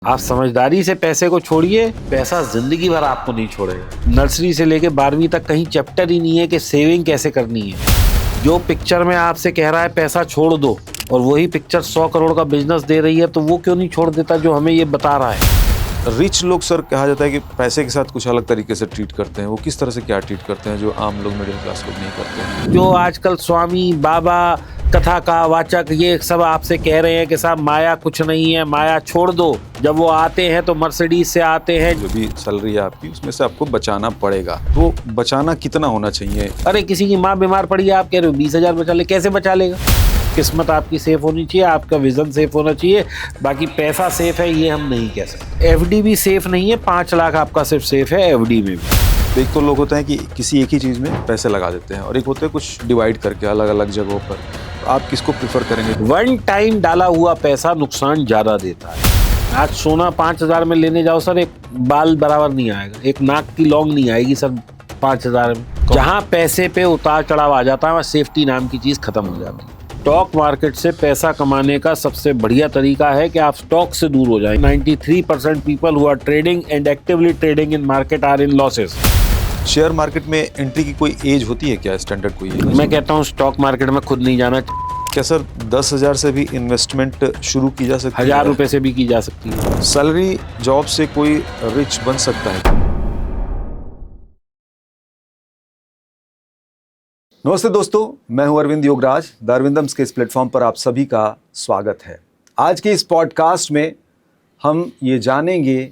आप समझदारी से पैसे को छोड़िए, पैसा जिंदगी भर आपको नहीं छोड़ेगा। नर्सरी से लेके 12वीं तक कहीं चैप्टर ही नहीं है कि सेविंग कैसे करनी है। जो पिक्चर में आपसे कह रहा है पैसा छोड़ दो और वही पिक्चर 100 करोड़ का बिजनेस दे रही है, तो वो क्यों नहीं छोड़ देता जो हमें ये बता रहा है। रिच लोग सर कहा जाता है कि पैसे के साथ कुछ अलग तरीके से ट्रीट करते हैं। वो किस तरह से क्या ट्रीट करते हैं जो आम लोग, मिडिल क्लास लोग नहीं करते हैं? जो आजकल स्वामी बाबा कथा का वाचक ये सब आपसे कह रहे हैं कि साहब माया कुछ नहीं है, माया छोड़ दो। जब वो आते हैं तो मर्सिडीज से आते हैं। जो भी सैलरी है आपकी उसमें से आपको बचाना पड़ेगा। तो बचाना कितना होना चाहिए? अरे किसी की माँ बीमार पड़ी है, आप कह रहे हो 20,000 बचा ले, कैसे बचा लेगा? किस्मत आपकी सेफ होनी चाहिए, आपका विजन सेफ होना चाहिए, बाकी पैसा सेफ है ये हम नहीं कह सकते। एफडी भी सेफ नहीं है, 5 लाख आपका सिर्फ सेफ है एफडी में भी। एक तो लोग होते हैं कि किसी एक ही चीज़ में पैसे लगा देते हैं और एक होते हैं कुछ डिवाइड करके अलग अलग जगहों पर। तो आप किसको प्रेफर करेंगे? वन टाइम डाला हुआ पैसा नुकसान ज्यादा देता है। आज सोना 5,000 में लेने जाओ सर, एक बाल बराबर नहीं आएगा, एक नाक की लौंग नहीं आएगी सर 5,000 में। जहाँ पैसे पे उतार चढ़ाव आ जाता है वहाँ सेफ्टी नाम की चीज खत्म हो जाती है। स्टॉक मार्केट से पैसा कमाने का सबसे बढ़िया तरीका है कि आप स्टॉक से दूर हो जाएं। 93% people who are trading and actively trading in market are in losses. Share market में एंट्री की कोई एज होती है क्या? स्टैंडर्ड कोई है? मैं कहता हूँ स्टॉक मार्केट में खुद नहीं जाना। क्या सर 10,000 से भी इन्वेस्टमेंट शुरू की जा सकती है? 1,000 रुपए से भी की जा सकती है। सैलरी जॉब से कोई रिच बन सकता है? नमस्ते दोस्तों, मैं हूं अरविंद योगराज। द अरविंदम्स के इस प्लेटफॉर्म पर आप सभी का स्वागत है। आज के इस पॉडकास्ट में हम ये जानेंगे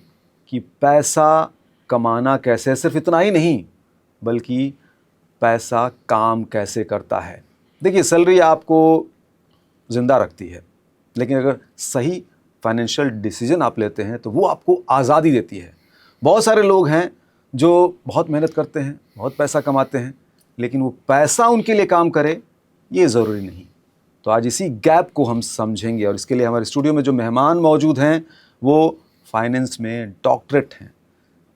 कि पैसा कमाना कैसे है। सिर्फ इतना ही नहीं बल्कि पैसा काम कैसे करता है। देखिए, सैलरी आपको ज़िंदा रखती है, लेकिन अगर सही फाइनेंशियल डिसीजन आप लेते हैं तो वो आपको आज़ादी देती है। बहुत सारे लोग हैं जो बहुत मेहनत करते हैं, बहुत पैसा कमाते हैं, लेकिन वो पैसा उनके लिए काम करे ये ज़रूरी नहीं। तो आज इसी गैप को हम समझेंगे और इसके लिए हमारे स्टूडियो में जो मेहमान मौजूद हैं वो फाइनेंस में डॉक्टरेट हैं।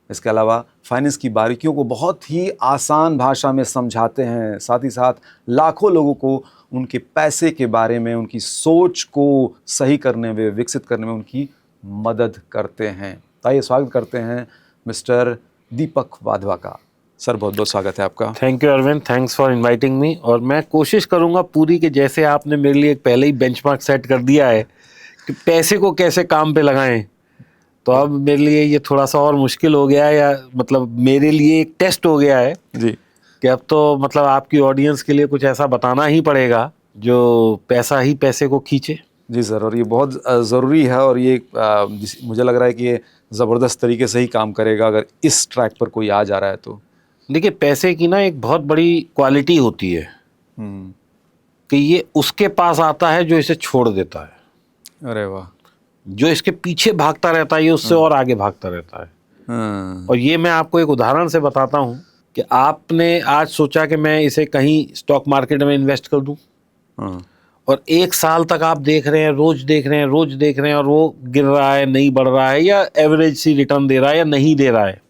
इसके अलावा फाइनेंस की बारीकियों को बहुत ही आसान भाषा में समझाते हैं, साथ ही साथ लाखों लोगों को उनके पैसे के बारे में, उनकी सोच को सही करने में, विकसित करने में उनकी मदद करते हैं। आइए स्वागत करते हैं मिस्टर दीपक वाधवा का। सर बहुत बहुत स्वागत है आपका। Thank you Arvind, thanks for inviting me. और मैं कोशिश करूंगा पूरी के जैसे आपने मेरे लिए एक पहले ही बेंचमार्क सेट कर दिया है कि पैसे को कैसे काम पे लगाएं, तो अब मेरे लिए ये थोड़ा सा और मुश्किल हो गया है, या मतलब मेरे लिए एक टेस्ट हो गया है जी कि अब तो मतलब आपकी ऑडियंस के लिए कुछ ऐसा बताना ही पड़ेगा जो पैसा ही पैसे को खींचे। जी सर, और ये बहुत ज़रूरी है और ये मुझे लग रहा है कि ये ज़बरदस्त तरीके से ही काम करेगा अगर इस ट्रैक पर कोई आ जा रहा है तो। देखिए, पैसे की ना एक बहुत बड़ी क्वालिटी होती है कि ये उसके पास आता है जो इसे छोड़ देता है। अरे वाह। जो इसके पीछे भागता रहता है ये उससे और आगे भागता रहता है। और ये मैं आपको एक उदाहरण से बताता हूँ कि आपने आज सोचा कि मैं इसे कहीं स्टॉक मार्केट में इन्वेस्ट कर दूं, और 1 साल तक आप देख रहे हैं, रोज देख रहे हैं, रोज देख रहे हैं, और वो गिर रहा है, नहीं बढ़ रहा है, या एवरेज सी रिटर्न दे रहा है या नहीं दे रहा है।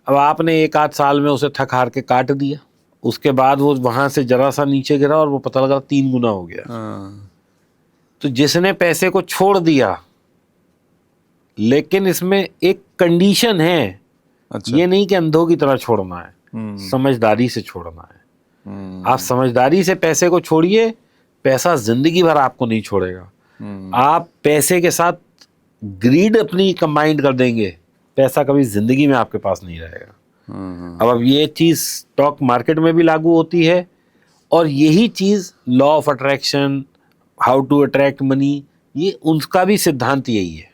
अब आपने 1 आध साल में उसे थक हार के काट दिया, उसके बाद वो वहां से जरा सा नीचे गिरा और वो पता लगा 3 गुना हो गया। तो जिसने पैसे को छोड़ दिया, लेकिन इसमें एक कंडीशन है। अच्छा। ये नहीं कि अंधों की तरह छोड़ना है, समझदारी से छोड़ना है। आप समझदारी से पैसे को छोड़िए, पैसा जिंदगी भर आपको नहीं छोड़ेगा। आप पैसे के साथ ग्रीड अपनी कंबाइंड कर देंगे, पैसा कभी जिंदगी में आपके पास नहीं रहेगा। अब ये चीज स्टॉक मार्केट में भी लागू होती है, और यही चीज law of attraction, how to attract money, ये उनका भी सिद्धांत यही है।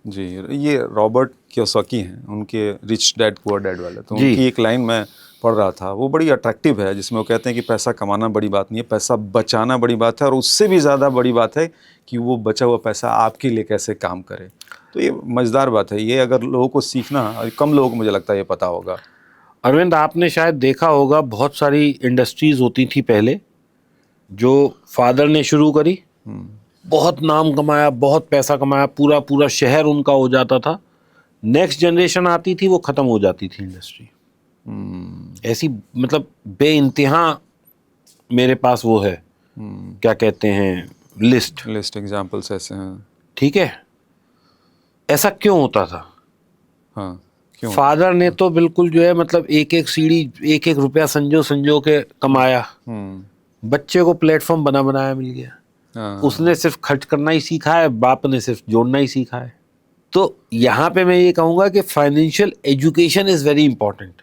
जी, ये रॉबर्ट कियोसाकी हैं, उनके रिच डैड पुअर डैड वाले। तो उनकी एक लाइन मैं पढ़ रहा था, वो बड़ी अट्रैक्टिव है, जिसमें वो कहते हैं कि पैसा कमाना बड़ी बात नहीं है, पैसा बचाना बड़ी बात है, और उससे भी ज़्यादा बड़ी बात है कि वो बचा हुआ पैसा आपके लिए कैसे काम करे। तो ये मज़ेदार बात है। ये अगर लोगों को सीखना, कम लोगों को मुझे लगता है ये पता होगा। अरविंद, आपने शायद देखा होगा बहुत सारी इंडस्ट्रीज होती थी पहले जो फादर ने शुरू करी, बहुत नाम कमाया, बहुत पैसा कमाया, पूरा पूरा शहर उनका हो जाता था। नेक्स्ट जनरेशन आती थी, वो खत्म हो जाती थी इंडस्ट्री। ऐसी मतलब बेइंतहा मेरे पास वो है, क्या कहते हैं, लिस्ट एग्जाम्पल्स ऐसे हैं। ठीक है। ऐसा क्यों होता था? हाँ, क्यों? फादर ने तो बिल्कुल जो है मतलब एक एक सीढ़ी, एक एक रुपया संजो संजो के कमाया, बच्चे को प्लेटफॉर्म बना बनाया मिल गया। हाँ, उसने सिर्फ खर्च करना ही सीखा है, बाप ने सिर्फ जोड़ना ही सीखा है। तो यहाँ पे मैं ये कहूँगा कि financial education is very important.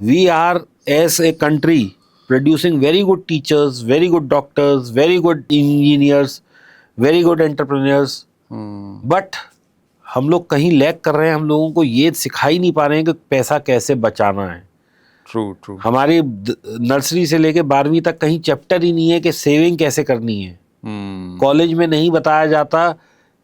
We are as a country producing very good teachers, very good doctors, very good engineers, very good entrepreneurs, but हम लोग कहीं लैग कर रहे हैं। हम लोगों को ये सिखा ही नहीं पा रहे हैं कि पैसा कैसे बचाना है। ट्रू। हमारी नर्सरी से लेके 12वीं तक कहीं चैप्टर ही नहीं है कि सेविंग कैसे करनी है। कॉलेज में नहीं बताया जाता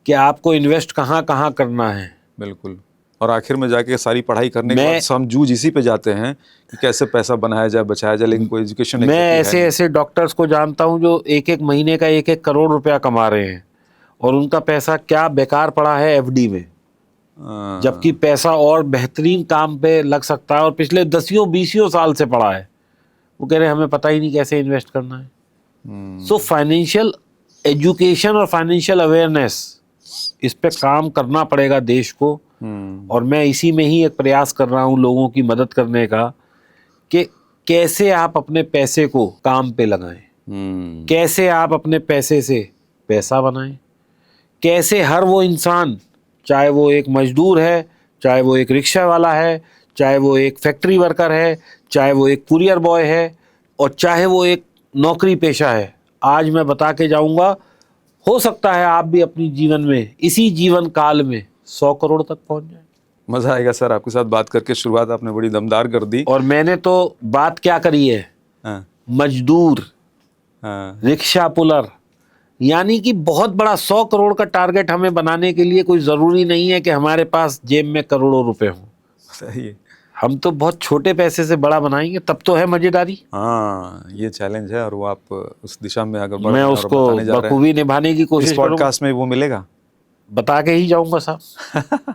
कि आपको इन्वेस्ट कहाँ कहाँ करना है। बिल्कुल। और आखिर में जाके सारी पढ़ाई करने के बाद हम जूझ इसी पे जाते हैं कि कैसे पैसा बनाया जाए, बचाया जाए, लेकिन कोई एजुकेशन मैं ऐसे डॉक्टर्स को जानता हूँ जो एक एक महीने का 1-1 करोड़ रुपया कमा रहे हैं और उनका पैसा क्या बेकार पड़ा है एफडी में, जबकि पैसा और बेहतरीन काम पे लग सकता है और पिछले 10-20 साल से पड़ा है। वो कह रहे हैं हमें पता ही नहीं कैसे इन्वेस्ट करना है। सो फाइनेंशियल एजुकेशन और फाइनेंशियल अवेयरनेस, इस पे काम करना पड़ेगा देश को। और मैं इसी में ही एक प्रयास कर रहा हूँ लोगों की मदद करने का कि कैसे आप अपने पैसे को काम पे लगाएं, कैसे आप अपने पैसे से पैसा बनाएं, कैसे हर वो इंसान, चाहे वो एक मजदूर है, चाहे वो एक रिक्शा वाला है, चाहे वो एक फैक्ट्री वर्कर है, चाहे वो एक कुरियर बॉय है, और चाहे वो एक नौकरी पेशा है, आज मैं बता के जाऊंगा, हो सकता है आप भी अपनी जीवन में, इसी जीवन काल में 100 करोड़ तक पहुंच जाए। मज़ा आएगा सर आपके साथ बात करके। शुरुआत आपने बड़ी दमदार कर दी। और मैंने तो बात क्या करी है, हाँ, मजदूर, हाँ, रिक्शा पुलर, यानी कि बहुत बड़ा 100 करोड़ का टारगेट हमें बनाने के लिए कोई ज़रूरी नहीं है कि हमारे पास जेब में करोड़ों रुपए हों। सही है। हम तो बहुत छोटे पैसे से बड़ा बनाएंगे, तब तो है मजेदारी। हाँ, ये चैलेंज है और वो आप उस दिशा में अगर मैं उसको बखूबी निभाने की कोशिश इस पॉडकास्ट में वो मिलेगा, बता के ही जाऊंगा साहब।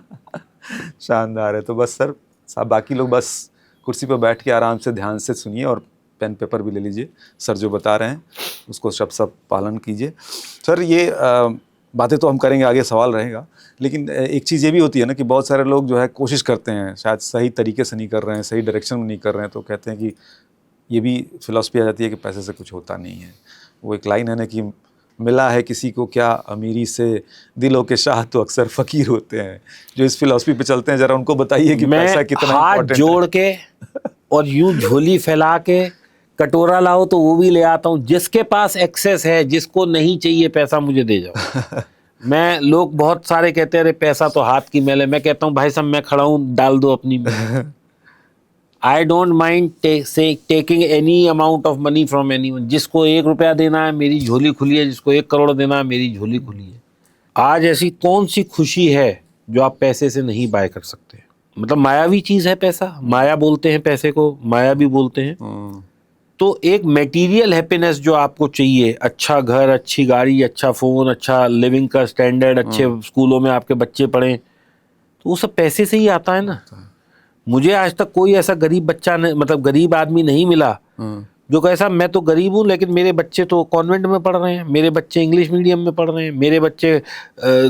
शानदार है। तो बस सर साहब, बाकी लोग बस कुर्सी पर बैठ के आराम से ध्यान से सुनिए और पेन पेपर भी ले लीजिए। सर जो बता रहे हैं उसको सब पालन कीजिए। सर ये बातें तो हम करेंगे, आगे सवाल रहेगा, लेकिन एक चीज़ ये भी होती है ना कि बहुत सारे लोग जो है कोशिश करते हैं, शायद सही तरीके से नहीं कर रहे हैं, सही डायरेक्शन में नहीं कर रहे हैं, तो कहते हैं कि ये भी फिलॉसफी आ जाती है कि पैसे से कुछ होता नहीं है। वो एक लाइन है ना कि मिला है किसी को क्या अमीरी से, दिलों के शाह तो अक्सर फ़कीर होते हैं। जो इस फिलॉसफी पे चलते हैं, ज़रा उनको बताइए कि पैसा कितना हाथ जोड़ के और यूं झोली फैला के कटोरा लाओ तो वो भी ले आता हूँ। जिसके पास एक्सेस है, जिसको नहीं चाहिए पैसा, मुझे दे जाओ। मैं, लोग बहुत सारे कहते हैं अरे पैसा तो हाथ की मैल है। मैं कहता हूँ भाई साहब मैं खड़ा हूँ, डाल दो अपनी मैल। I don't mind taking any amount of money from anyone. जिसको 1 रुपया देना है मेरी झोली खुली है, जिसको 1 करोड़ देना है मेरी झोली खुली है। आज ऐसी कौन सी खुशी है जो आप पैसे से नहीं बाय कर सकते? मतलब मायावी चीज़ है पैसा, माया बोलते हैं पैसे को, माया भी बोलते हैं। तो एक मटेरियल हैप्पीनेस जो आपको चाहिए, अच्छा घर, अच्छी गाड़ी, अच्छा फ़ोन, अच्छा लिविंग का स्टैंडर्ड, अच्छे स्कूलों में आपके बच्चे पढ़ें, तो वो सब पैसे से ही आता है ना। मुझे आज तक कोई ऐसा गरीब बच्चा नहीं, मतलब गरीब आदमी नहीं मिला जो कहे साहब मैं तो गरीब हूँ लेकिन मेरे बच्चे तो कॉन्वेंट में पढ़ रहे हैं, मेरे बच्चे इंग्लिश मीडियम में पढ़ रहे हैं, मेरे बच्चे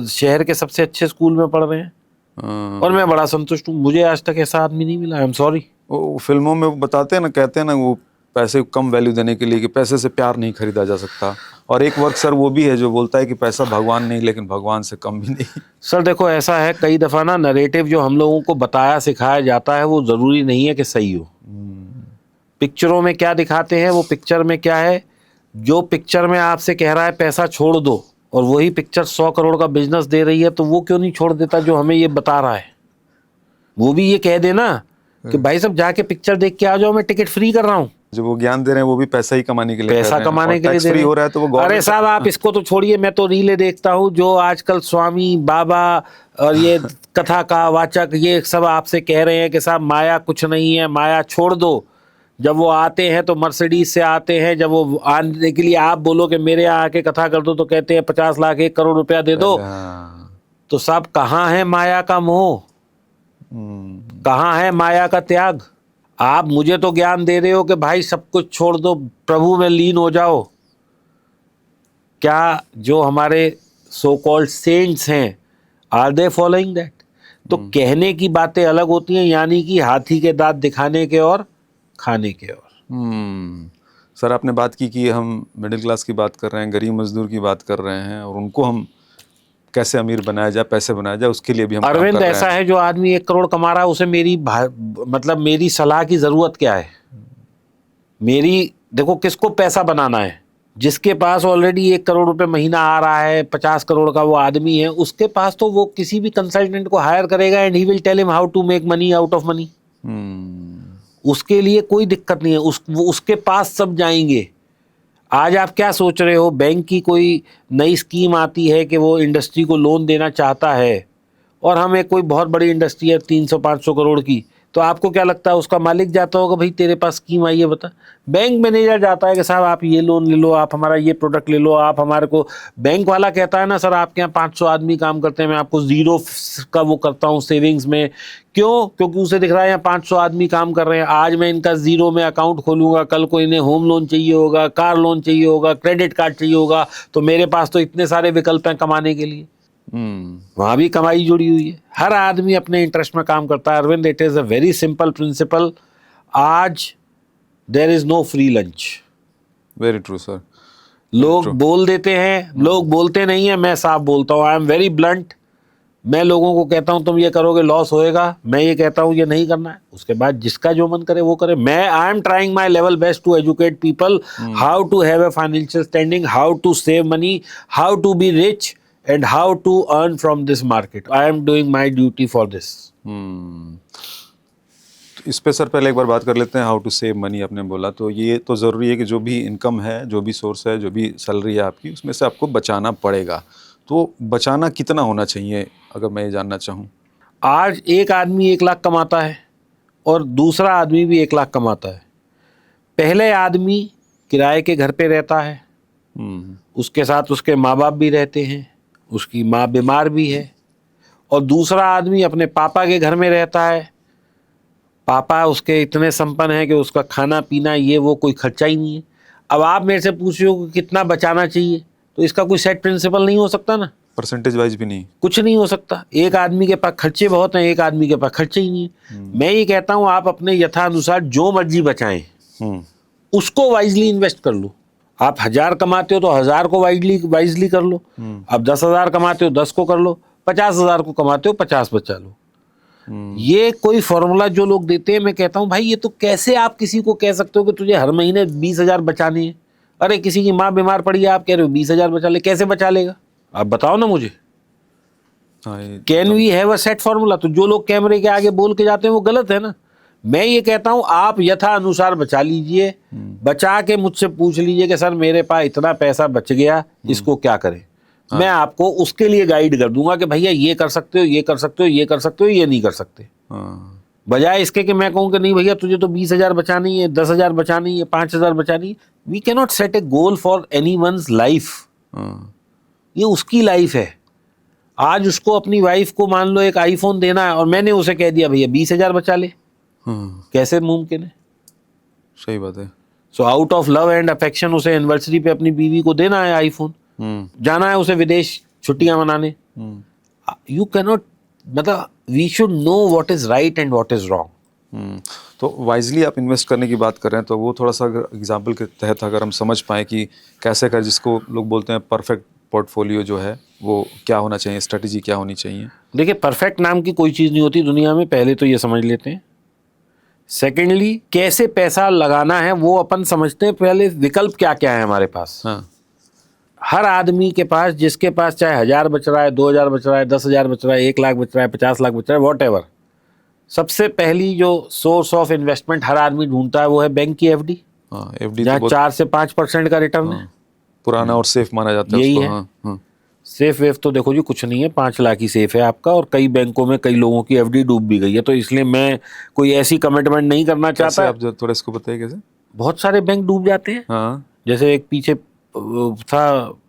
शहर के सबसे अच्छे स्कूल में पढ़ रहे हैं और मैं बड़ा संतुष्ट हूँ। मुझे आज तक ऐसा आदमी नहीं मिला। I am sorry. वो फिल्मों में वो बताते हैं ना, कहते हैं ना वो पैसे कम वैल्यू देने के लिए कि पैसे से प्यार नहीं खरीदा जा सकता। और एक वर्ग सर वो भी है जो बोलता है कि पैसा भगवान नहीं, लेकिन भगवान से कम भी नहीं। सर देखो ऐसा है, कई दफ़ा ना नरेटिव जो हम लोगों को बताया सिखाया जाता है वो ज़रूरी नहीं है कि सही हो। पिक्चरों में क्या दिखाते हैं, वो पिक्चर में क्या है। जो पिक्चर में आपसे कह रहा है पैसा छोड़ दो और वही पिक्चर 100 करोड़ का बिजनेस दे रही है, तो वो क्यों नहीं छोड़ देता जो हमें ये बता रहा है? वो भी ये कह देना कि भाई साहब जाके पिक्चर देख के आ जाओ, मैं टिकट फ्री कर रहा हूँ। जो वो ज्ञान दे रहे हैं वो भी पैसा ही कमाने के लिए, पैसा कमाने के लिए दे फ्री हो रहा है, तो वो अरे साहब आप इसको तो छोड़िए। मैं तो रीले देखता हूँ जो आजकल स्वामी बाबा और ये कथा का वाचक ये सब आपसे कह रहे हैं कि साहब माया कुछ नहीं है, माया छोड़ दो। जब वो आते हैं तो मर्सिडीज से आते हैं, जब वो आने के लिए आप बोलो कि मेरे यहाँ आके कथा कर दो तो कहते हैं 50 लाख 1 करोड़ रुपया दे दो। तो साहब कहाँ है माया का मोह, कहाँ है माया का त्याग? आप मुझे तो ज्ञान दे रहे हो कि भाई सब कुछ छोड़ दो, प्रभु में लीन हो जाओ। क्या जो हमारे सो कॉल्ड सेंट्स हैं आर दे फॉलोइंग दैट? तो कहने की बातें अलग होती हैं, यानी कि हाथी के दांत दिखाने के और खाने के और। सर आपने बात की कि हम मिडिल क्लास की बात कर रहे हैं, गरीब मजदूर की बात कर रहे हैं, और उनको हम कैसे अमीर बनाया जाए, पैसे बनाया जाए, उसके लिए भी हम काम अरविंद, कर रहे ऐसा हैं। है जो आदमी 1 करोड़ कमा रहा है उसे मतलब मेरी सलाह की जरूरत क्या है? देखो, किसको पैसा बनाना है? जिसके पास ऑलरेडी 1 करोड़ रुपए महीना आ रहा है, 50 करोड़ का वो आदमी है, उसके पास तो वो किसी भी कंसल्टेंट को हायर करेगा and he will tell him how to make money out of money. उसके लिए कोई दिक्कत नहीं है, उसके पास सब जाएंगे। आज आप क्या सोच रहे हो, बैंक की कोई नई स्कीम आती है कि वो इंडस्ट्री को लोन देना चाहता है, और हमें कोई बहुत बड़ी इंडस्ट्री है 300-500 करोड़ की, तो आपको क्या लगता है उसका मालिक जाता होगा, भाई तेरे पास स्कीम आई है बता? बैंक मैनेजर जाता है कि साहब आप ये लोन ले लो, आप हमारा ये प्रोडक्ट ले लो, आप हमारे को। बैंक वाला कहता है ना, सर आपके यहाँ 500 आदमी काम करते हैं, मैं आपको 0 का वो करता हूँ सेविंग्स में। क्यों? क्योंकि उसे दिख रहा है यहाँ 500 आदमी काम कर रहे हैं, आज मैं इनका 0 में अकाउंट खोलूंगा, कल को इन्हें होम लोन चाहिए होगा, कार लोन चाहिए होगा, क्रेडिट कार्ड चाहिए होगा, तो मेरे पास तो इतने सारे विकल्प हैं कमाने के लिए। वहां भी कमाई जुड़ी हुई है। हर आदमी अपने इंटरेस्ट में काम करता है। Arvind, it is a very simple principle. आज there is no free lunch. Very true sir. लोग बोल देते हैं, लोग बोलते नहीं है, मैं साफ बोलता हूँ। I am very blunt. मैं लोगों को कहता हूँ तुम ये करोगे लॉस होएगा, मैं ये कहता हूँ ये नहीं करना है, उसके बाद जिसका जो मन करे वो करे। I am trying my level best to educate people how to have a financial standing, how to save money, how to be rich and how to earn from this market. I am doing my duty for this. तो इस पे sir पहले एक बार बात कर लेते हैं, how to save money आपने बोला, तो ये तो ज़रूरी है कि जो भी इनकम है, जो भी सोर्स है, जो भी सैलरी है आपकी, उसमें से आपको बचाना पड़ेगा। तो बचाना कितना होना चाहिए, अगर मैं ये जानना चाहूँ? आज एक आदमी 1 लाख कमाता है और दूसरा आदमी भी 1 लाख कमाता है। पहले आदमी किराए के घर पे रहता है, उसके साथ उसके माँ बाप भी रहते हैं, उसकी माँ बीमार भी है, और दूसरा आदमी अपने पापा के घर में रहता है। पापा उसके इतने संपन्न हैं कि उसका खाना पीना ये वो कोई खर्चा ही नहीं है। अब आप मेरे से पूछ रहे हो कि कितना बचाना चाहिए, तो इसका कोई सेट प्रिंसिपल नहीं हो सकता ना, परसेंटेज वाइज भी नहीं, कुछ नहीं हो सकता। एक आदमी के पास खर्चे बहुत हैं, एक आदमी के पास खर्चे ही नहीं है। मैं ये कहता हूँ आप अपने यथानुसार जो मर्जी बचाएं, उसको वाइजली इन्वेस्ट कर लो। आप 1000 कमाते हो तो 1000 को वाइजली कर लो। आप 10,000 कमाते हो 10 को कर लो, 50,000 को कमाते हो 50 बचा लो। ये कोई फॉर्मूला जो लोग देते हैं, मैं कहता हूं भाई ये तो कैसे आप किसी को कह सकते हो कि तुझे हर महीने 20,000 बचाने हैं? अरे किसी की माँ बीमार पड़ी है, आप कह रहे हो 20,000 बचा ले, कैसे बचा लेगा? आप बताओ ना मुझे। Can we have a set formula? तो जो लोग कैमरे के आगे बोल के जाते हैं वो गलत है ना। मैं ये कहता हूं आप यथा अनुसार बचा लीजिए, बचा के मुझसे पूछ लीजिए कि सर मेरे पास इतना पैसा बच गया, इसको क्या करें। मैं आपको उसके लिए गाइड कर दूंगा कि भैया ये कर सकते हो, ये कर सकते हो, ये कर सकते हो, ये नहीं कर सकते। बजाय इसके कि मैं कहूँ कि नहीं भैया तुझे तो 20,000 बचानी है, 10,000 बचानी है, 5,000 बचानी है। We can not set a goal for any one's life. ये उसकी लाइफ है। आज उसको अपनी वाइफ को मान लो एक आईफोन देना है और मैंने उसे कह दिया भैया 20,000 बचा ले, कैसे मुमकिन है? सही बात है। So out of love and affection उसे एनिवर्सरी पे अपनी बीवी को देना है आईफोन, जाना है उसे विदेश छुट्टियां मनाने। यू कैन नॉट, मतलब we should know what is right and what is wrong. तो वाइजली आप इन्वेस्ट करने की बात कर रहे हैं, तो वो थोड़ा सा एग्जाम्पल के तहत अगर हम समझ पाएँ कि कैसे कर, जिसको लोग बोलते हैं परफेक्ट पोर्टफोलियो जो है वो क्या होना चाहिए, स्ट्रेटजी क्या होनी चाहिए? देखिए, परफेक्ट नाम की कोई चीज़ नहीं होती दुनिया में, पहले तो ये समझ लेते हैं। सेकेंडली, कैसे पैसा लगाना है वो अपन समझते हैं। पहले विकल्प क्या क्या है हमारे पास। हर आदमी के पास, जिसके पास चाहे 1000 बच रहा है, 2000 बच रहा है, 10,000 बच रहा है, 1 लाख बच रहा है, 50 लाख बच रहा है, वॉट एवर, सबसे पहली जो सोर्स ऑफ इन्वेस्टमेंट हर आदमी ढूंढता है वो है बैंक की एफडी। एफडी जहाँ 4 से 5% का रिटर्न है। पुराना और सेफ माना जाता है यही उसको। है। सेफ वेफ तो देखो जी कुछ नहीं है, 5 लाख ही सेफ है आपका, और कई बैंकों में कई लोगों की एफडी डूब भी गई है, तो इसलिए मैं कोई ऐसी कमिटमेंट नहीं करना चाहता। आप जो थोड़ा इसको बताइए कैसे। बहुत सारे बैंक डूब जाते हैं। जैसे एक पीछे था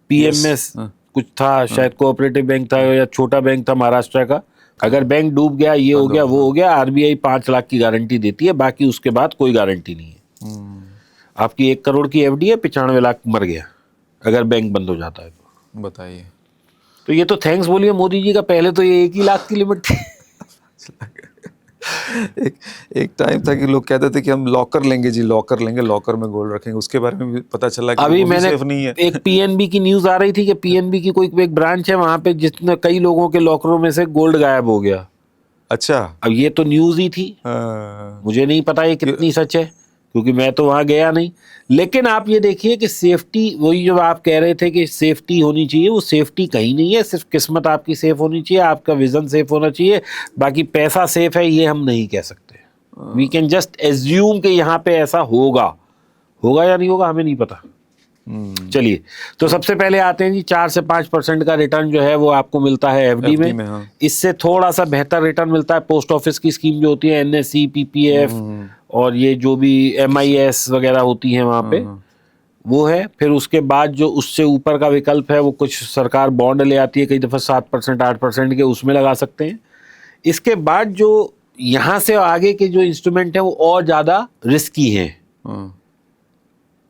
पीएमएस कुछ था, शायद कोऑपरेटिव बैंक था या छोटा बैंक था महाराष्ट्र का। अगर बैंक डूब गया, ये हो गया, वो हो गया, आरबीआई 5 लाख की गारंटी देती है, बाकी उसके बाद कोई गारंटी नहीं है। आपकी 1 करोड़ की एफडी है, 95 लाख मर गया अगर बैंक बंद हो जाता है तो। बताइए। तो ये तो थैंक्स बोलिए मोदी जी का, पहले तो ये 1 ही लाख की लिमिट थी। एक टाइम था कि लोग कहते थे कि हम लॉकर लेंगे जी, लॉकर लेंगे, लॉकर में गोल्ड रखेंगे, उसके बारे में भी पता चला कि अभी वो भी मैंने सेफ नहीं है। एक पीएनबी की न्यूज आ रही थी कि पीएनबी की कोई एक ब्रांच है, वहां पे जितने कई लोगों के लॉकरों में से गोल्ड गायब हो गया। अच्छा। अब ये तो न्यूज ही थी, मुझे नहीं पता ये कितनी सच है, क्योंकि मैं तो वहां गया नहीं। लेकिन आप ये देखिए कि सेफ्टी, वही जो आप कह रहे थे कि सेफ्टी होनी चाहिए, वो सेफ्टी कहीं नहीं है। सिर्फ किस्मत आपकी सेफ होनी चाहिए, आपका विजन सेफ होना चाहिए, बाकी पैसा सेफ है ये हम नहीं कह सकते। वी कैन जस्ट एज्यूम कि यहाँ पे ऐसा होगा, होगा या नहीं होगा हमें नहीं पता। चलिए, तो सबसे पहले आते हैं जी, 4 से 5% का रिटर्न जो है वो आपको मिलता है एफडी में। हाँ। इससे थोड़ा सा बेहतर रिटर्न मिलता है पोस्ट ऑफिस की स्कीम जो होती है, एनएससी, पीपीएफ और ये जो भी एमआईएस वगैरह होती है वहाँ पे, वो है। फिर उसके बाद जो उससे ऊपर का विकल्प है वो कुछ सरकार बॉन्ड ले आती है, कई दफ़ा 7%, 8% के, उसमें लगा सकते हैं। इसके बाद जो यहाँ से आगे के जो इंस्ट्रूमेंट हैं वो और ज़्यादा रिस्की हैं,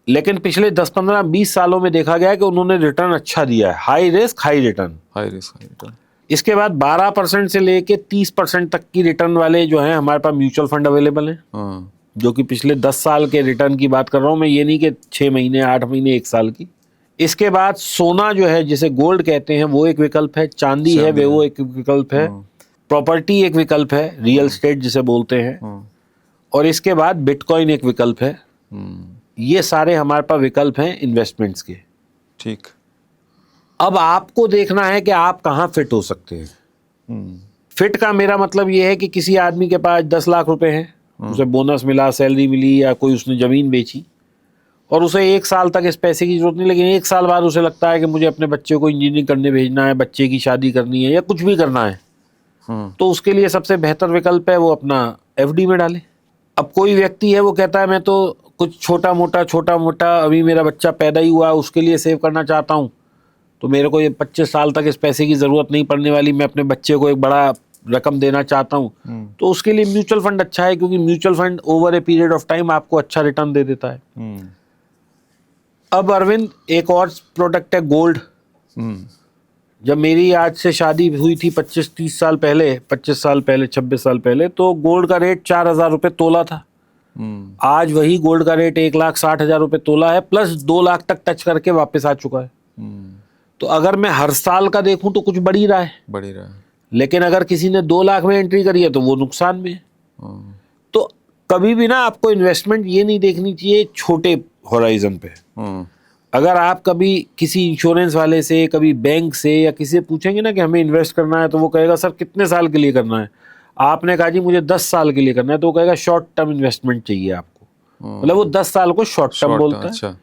लेकिन पिछले 10, 15, 20 सालों में देखा गया है कि उन्होंने रिटर्न अच्छा दिया है। High risk high return. High risk high return. इसके बाद 12% से लेके 30% तक की रिटर्न वाले जो हैं हमारे पास म्यूचुअल फंड अवेलेबल हैं, जो कि पिछले 10 साल के रिटर्न की बात कर रहा हूँ मैं, ये नहीं कि 6 महीने, 8 महीने, 1 साल की। इसके बाद सोना जो है, जिसे गोल्ड कहते हैं, वो एक विकल्प है। चांदी है वो एक विकल्प है। प्रॉपर्टी एक विकल्प है, रियल एस्टेट जिसे बोलते हैं। और इसके बाद बिटकॉइन एक विकल्प है। ये सारे हमारे पास विकल्प हैं इन्वेस्टमेंट्स के। ठीक। अब आपको देखना है कि आप कहाँ फिट हो सकते हैं। फिट का मेरा मतलब ये है कि किसी आदमी के पास 10 लाख रुपए हैं, उसे बोनस मिला, सैलरी मिली, या कोई उसने ज़मीन बेची और उसे 1 साल तक इस पैसे की जरूरत नहीं, लेकिन 1 साल बाद उसे लगता है कि मुझे अपने बच्चे को इंजीनियरिंग करने भेजना है, बच्चे की शादी करनी है या कुछ भी करना है, तो उसके लिए सबसे बेहतर विकल्प है वो अपना एफडी में डाले। अब कोई व्यक्ति है वो कहता है मैं तो कुछ छोटा मोटा अभी मेरा बच्चा पैदा ही हुआ, उसके लिए सेव करना चाहता हूँ, तो मेरे को ये 25 साल तक इस पैसे की ज़रूरत नहीं पड़ने वाली, मैं अपने बच्चे को एक बड़ा रकम देना चाहता हूँ, तो उसके लिए म्यूचुअल फंड अच्छा है, क्योंकि mutual fund over a period of time आपको अच्छा रिटर्न दे देता है। अब अरविंद, एक और प्रोडक्ट है गोल्ड। जब मेरी आज से शादी हुई थी 25 साल पहले, 26 साल पहले, तो गोल्ड का रेट 4,000 रुपये तोला था। आज वही गोल्ड का रेट 1,60,000 रुपये तोला है, प्लस 2 लाख तक टच करके वापस आ चुका है। तो अगर मैं हर साल का देखूं तो कुछ बढ़ ही रहा है, लेकिन अगर किसी ने 2 लाख में एंट्री करी है तो वो नुकसान में है। तो कभी भी ना आपको इन्वेस्टमेंट ये नहीं देखनी चाहिए छोटे होराइजन पे। अगर आप कभी किसी इंश्योरेंस वाले से, कभी बैंक से या किसी से पूछेंगे ना कि हमें इन्वेस्ट करना है, तो वो कहेगा सर कितने साल के लिए करना है। आपने कहा जी मुझे 10 साल के लिए करना है, तो वो कहेगा शॉर्ट टर्म इन्वेस्टमेंट चाहिए आपको। मतलब वो 10 साल को शॉर्ट टर्म बोलता है। अच्छा।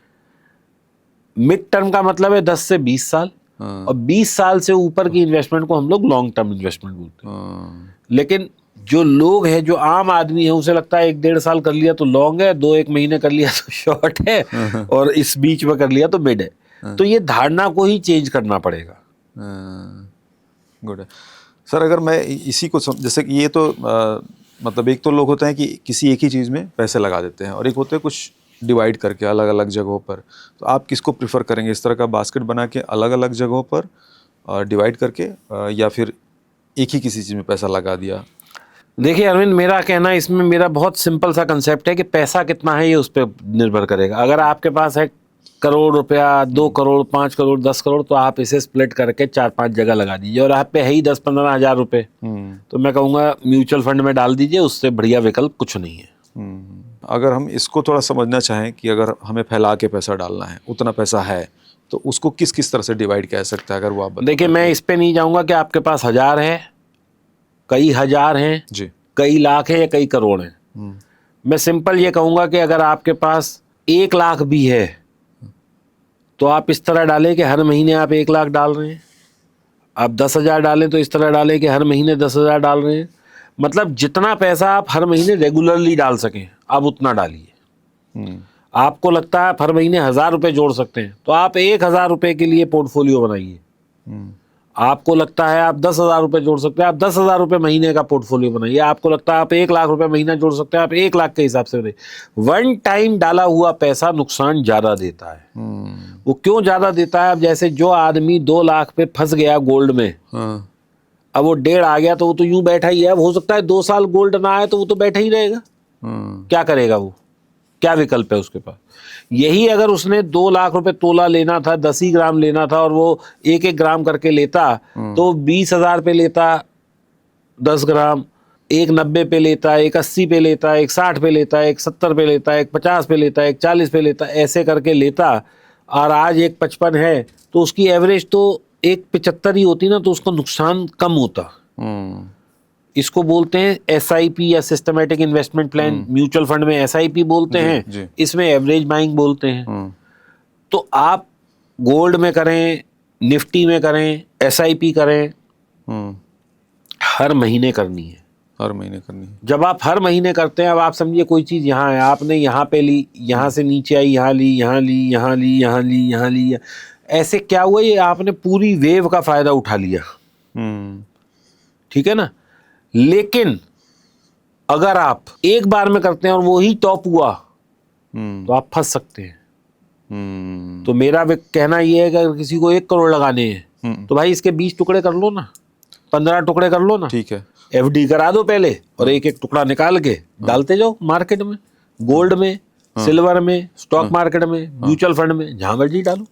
मिड टर्म का मतलब है 10 से 20 साल, और 20 साल से ऊपर की इन्वेस्टमेंट को हम लोग लॉन्ग टर्म इन्वेस्टमेंट बोलते हैं। लेकिन जो लोग हैं, जो आम आदमी है, उसे लगता है 1-1.5 साल कर लिया तो लॉन्ग है, 2-1 महीने कर लिया तो शॉर्ट है, और इस बीच में कर लिया तो मिड है। तो ये धारणा को ही चेंज करना पड़ेगा। गुड है सर। अगर मैं इसी को जैसे कि ये तो मतलब एक तो लोग होते हैं कि किसी एक ही चीज़ में पैसे लगा देते हैं, और एक होते हैं कुछ डिवाइड करके अलग अलग जगहों पर। तो आप किसको प्रिफर करेंगे, इस तरह का बास्केट बना के अलग अलग जगहों पर डिवाइड करके, या फिर एक ही किसी चीज़ में पैसा लगा दिया? देखिए अरविंद, मेरा कहना इसमें मेरा बहुत सिंपल सा कंसेप्ट है कि पैसा कितना है ये उस पर निर्भर करेगा। अगर आपके पास है करोड़ रुपया, 2 करोड़, 5 करोड़, 10 करोड़, तो आप इसे स्प्लिट करके 4-5 जगह लगा दीजिए। और आप पे है ही 10-15 हज़ार रुपये, तो मैं कहूँगा म्यूचुअल फंड में डाल दीजिए, उससे बढ़िया विकल्प कुछ नहीं है। अगर हम इसको थोड़ा समझना चाहें कि अगर हमें फैला के पैसा डालना है, उतना पैसा है, तो उसको किस किस तरह से डिवाइड कह सकता है, अगर वो आप देखिए, मैं इस पे नहीं जाऊँगा कि आपके पास 1000 है, कई हज़ार हैं जी, कई लाख है या कई करोड़ हैं। मैं सिंपल ये कहूँगा कि अगर आपके पास 1 लाख भी है तो आप इस तरह डालें कि हर महीने आप 1 लाख डाल रहे हैं। आप 10,000 डालें तो इस तरह डालें कि हर महीने 10,000 डाल रहे हैं। मतलब जितना पैसा आप हर महीने रेगुलरली डाल सकें आप उतना डालिए। आपको लगता है आप हर महीने 1,000 रुपये जोड़ सकते हैं, तो आप 1,000 रुपये के लिए पोर्टफोलियो बनाइए। आपको लगता है आप 10,000 रुपये जोड़ सकते हैं, आप 10,000 रुपये महीने का पोर्टफोलियो बनाइए। आपको लगता है आप 1,00,000 रुपये महीना जोड़ सकते हैं, आप 1,00,000 के हिसाब से बनाइए। वन टाइम डाला हुआ पैसा नुकसान ज्यादा देता है। वो क्यों ज्यादा देता है? अब जैसे जो आदमी 2 लाख पे फंस गया गोल्ड में, अब वो 1.5 आ गया तो वो तो यूं बैठा ही है। अब हो सकता है 2 साल गोल्ड ना आए तो वो तो बैठा ही रहेगा। क्या करेगा वो? क्या विकल्प है उसके पास? यही अगर उसने 2 लाख रुपए तोला लेना था, 10 ही ग्राम लेना था और वो 1-1 ग्राम करके लेता तो 20,000 पे लेता 10 ग्राम, 1,90 पे लेता, 1,80 पे लेता, 1,60 पे लेता, 1,70 पे लेता, 1,50 पे लेता, 1,40 पे लेता, ऐसे करके लेता। और आज 1,55 है तो उसकी एवरेज तो 1,75 ही होती ना, तो उसको नुकसान कम होता। इसको बोलते हैं SIP या systematic investment plan. Mutual fund में SIP बोलते हैं, इसमें एवरेज बाइंग बोलते हैं। तो आप गोल्ड में करें, निफ्टी में करें, SIP करें, हर महीने करनी है। हर महीने करनी है। जब आप हर महीने करते हैं, अब आप समझिए कोई चीज यहाँ है, आपने यहाँ पे ली, यहाँ से नीचे आई, यहाँ ली, यहाँ ली, यहाँ ली, यहाँ ली, यहाँ ली, ऐसे क्या हुआ? ये आपने पूरी वेव का फायदा उठा लिया। ठीक है ना? लेकिन अगर आप एक बार में करते हैं और वो ही टॉप हुआ तो आप फंस सकते हैं। तो मेरा कहना ये है कि अगर किसी को 1 करोड़ लगाने हैं तो भाई इसके 20 टुकड़े कर लो ना, 15 टुकड़े कर लो ना। ठीक है। FD करा दो पहले और 1-1 टुकड़ा निकाल के डालते जाओ मार्केट में, गोल्ड में, सिल्वर में, स्टॉक मार्केट में, म्यूचुअल फंड में, जहां मर्जी डालो।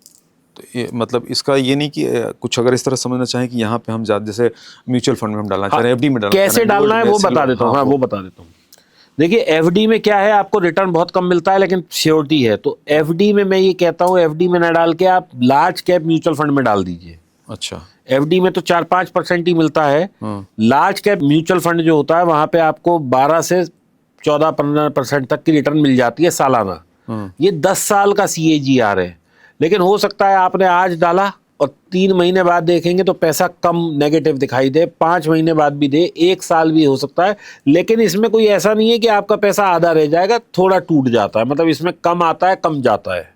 तो ये मतलब इसका ये नहीं कि कुछ अगर इस तरह समझना चाहें कि यहाँ पे हम जैसे म्यूचुअल फंड में हम डालना चाह रहे हैं, FD में डालना कैसे डालना है वो बता देता हूँ। वो बता देता हूँ। देखिए FD में क्या है, आपको रिटर्न बहुत कम मिलता है लेकिन श्योरिटी है। तो FD में मैं ये कहता हूँ, FD में ना डाल के आप लार्ज कैप म्यूचुअल फंड में डाल दीजिए। अच्छा। FD में तो 4-5% ही मिलता है। लार्ज कैप म्यूचुअल फंड जो होता है वहां पे आपको 12 से 14-15% तक की रिटर्न मिल जाती है सालाना। ये 10 साल का CAGR है। लेकिन हो सकता है आपने आज डाला और 3 महीने बाद देखेंगे तो पैसा कम नेगेटिव दिखाई दे, 5 महीने बाद भी दे, 1 साल भी हो सकता है। लेकिन इसमें कोई ऐसा नहीं है कि आपका पैसा आधा रह जाएगा, थोड़ा टूट जाता है। मतलब इसमें कम आता है, कम जाता है,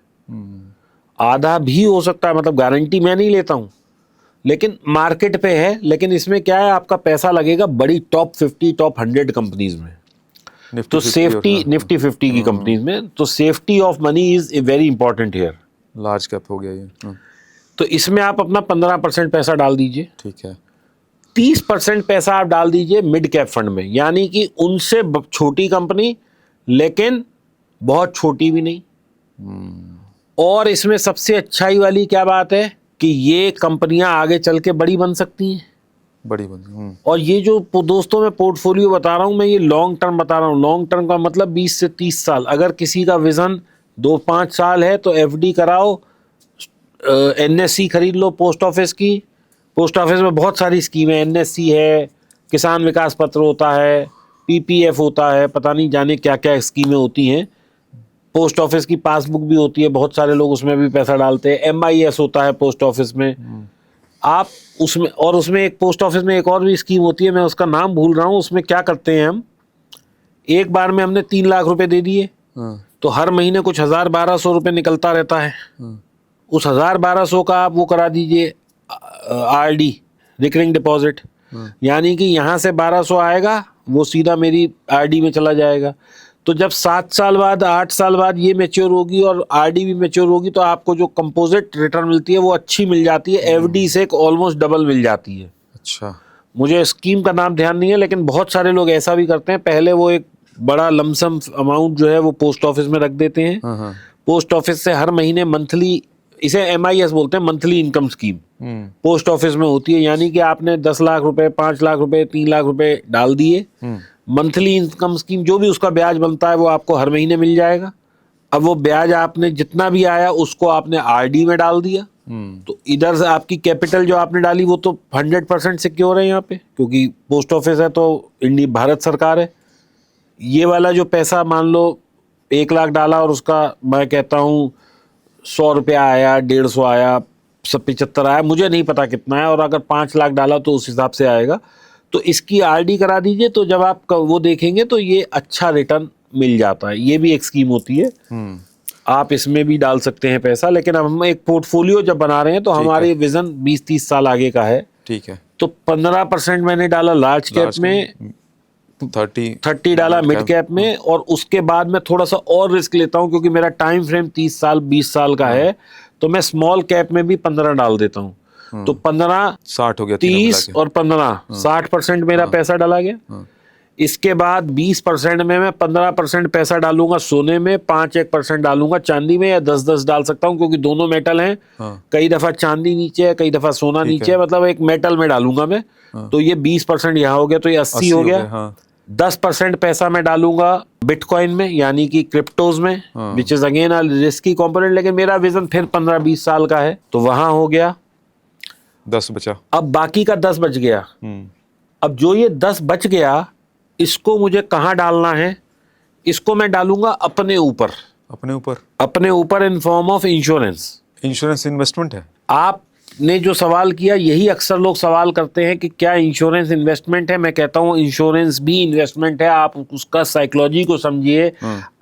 आधा भी हो सकता है। मतलब गारंटी मैं नहीं लेता हूं, लेकिन मार्केट पे है। लेकिन इसमें क्या है, आपका पैसा लगेगा बड़ी टॉप 50, टॉप 100 कंपनीज में। तो सेफ्टी, निफ्टी 50 की कंपनीज में, तो safety of money is a very important here. Large cap हो गया ये। तो इसमें आप अपना 15% पैसा डाल दीजिए। ठीक है। 30% पैसा आप डाल दीजिए मिड कैप फंड में, यानी कि उनसे छोटी कंपनी लेकिन बहुत छोटी भी नहीं। और इसमें सबसे अच्छाई वाली क्या बात है कि ये कंपनियां आगे चल के बड़ी बन सकती हैं, बड़ी बन। और ये जो दोस्तों मैं पोर्टफोलियो बता रहा हूं, मैं ये लॉन्ग टर्म बता रहा हूं। लॉन्ग टर्म का मतलब 20 से 30 साल। अगर किसी का विजन 2-5 साल है तो FD कराओ, NSC खरीद लो पोस्ट ऑफिस की। पोस्ट ऑफिस में बहुत सारी स्कीमें, NSC है, किसान विकास पत्र होता है, PPF होता है, पता नहीं जाने क्या क्या स्कीमें होती हैं। पोस्ट ऑफिस की पासबुक भी होती है, बहुत सारे लोग उसमें भी पैसा डालते हैं। MIS होता है पोस्ट ऑफिस में, आप उसमें, और उसमें एक पोस्ट ऑफिस में एक और भी स्कीम होती है, मैं उसका नाम भूल रहा हूँ। उसमें क्या करते हैं हम, एक बार में हमने 3 लाख रुपए दे दिए तो हर महीने कुछ 1,000-1,200 रुपये निकलता रहता है। उस 1,000-1,200 का आप वो करा दीजिए RD, रिकरिंग डिपॉजिट, यानी कि यहाँ से 1,200 आएगा वो सीधा मेरी RD में चला जाएगा। तो जब 7 साल बाद, 8 साल बाद ये मैच्योर होगी और RD भी मैच्योर होगी तो आपको जो कंपोजिट रिटर्न मिलती है वो अच्छी मिल जाती है, FD से ऑलमोस्ट डबल मिल जाती है। अच्छा। मुझे स्कीम का नाम ध्यान नहीं है, लेकिन बहुत सारे लोग ऐसा भी करते हैं, पहले वो एक बड़ा लमसम अमाउंट जो है वो पोस्ट ऑफिस में रख देते हैं। पोस्ट ऑफिस से हर महीने मंथली, इसे MIS बोलते हैं, monthly income scheme, post office में होती है। यानी कि आपने 10 लाख रुपए, 5 लाख रुपए, 3 लाख रुपए डाल दिए, मंथली इनकम स्कीम जो भी उसका ब्याज बनता है वो आपको हर महीने मिल जाएगा। अब वो ब्याज आपने जितना भी आया उसको आपने RD में डाल दिया, तो इधर से आपकी कैपिटल जो आपने डाली वो तो 100% सिक्योर है यहाँ पे, क्योंकि पोस्ट ऑफिस है तो इंडिया, भारत सरकार है। ये वाला जो पैसा, मान लो 1 लाख डाला और उसका मैं कहता हूँ 100 रुपया आया, 150 आया, 75 आया, मुझे नहीं पता कितना है, और अगर 5 लाख डाला तो उस हिसाब से आएगा। तो इसकी RD करा दीजिए, तो जब आप वो देखेंगे तो ये अच्छा रिटर्न मिल जाता है। ये भी एक स्कीम होती है, आप इसमें भी डाल सकते हैं पैसा। लेकिन अब हम एक पोर्टफोलियो जब बना रहे हैं तो हमारे विजन 20-30 साल आगे का है। ठीक है। तो 15% मैंने डाला लार्ज कैप में, 30 डाला मिड कैप में, और उसके बाद मैं थोड़ा सा और रिस्क लेता हूं क्योंकि मेरा टाइम फ्रेम 30 साल 20 साल का है, तो मैं स्मॉल कैप में भी 15 डाल देता हूं। तो 15 60 हो गया, 30 और 15 60% मेरा पैसा डाला गया। इसके बाद 20% में मैं 15% पैसा डालूंगा सोने में, 5-1% डालूंगा चांदी में, या 10-10 डाल सकता हूं क्योंकि दोनों मेटल हैं। कई दफा चांदी नीचे है, कई दफा सोना नीचे है, मतलब एक मेटल में डालूंगा मैं। तो ये 20% यहाँ हो गया, तो ये 80 हो गया। 10% पैसा मैं डालूंगा बिटकॉइन में, यानी कि क्रिप्टोज में, which is again a risky component, लेकिन मेरा विजन फिर 15-20 साल का है, तो वहां हो गया 10 बचा। अब बाकी का 10 बच गया। अब जो ये 10 बच गया, इसको मुझे कहाँ डालना है? इसको मैं डालूंगा अपने ऊपर। अपने ऊपर in form of insurance. Insurance investment है। आपने जो सवाल किया, यही अक्सर लोग सवाल करते हैं कि क्या इंश्योरेंस इन्वेस्टमेंट है। मैं कहता हूं इंश्योरेंस भी इन्वेस्टमेंट है। आप उसका साइकोलॉजी को समझिए।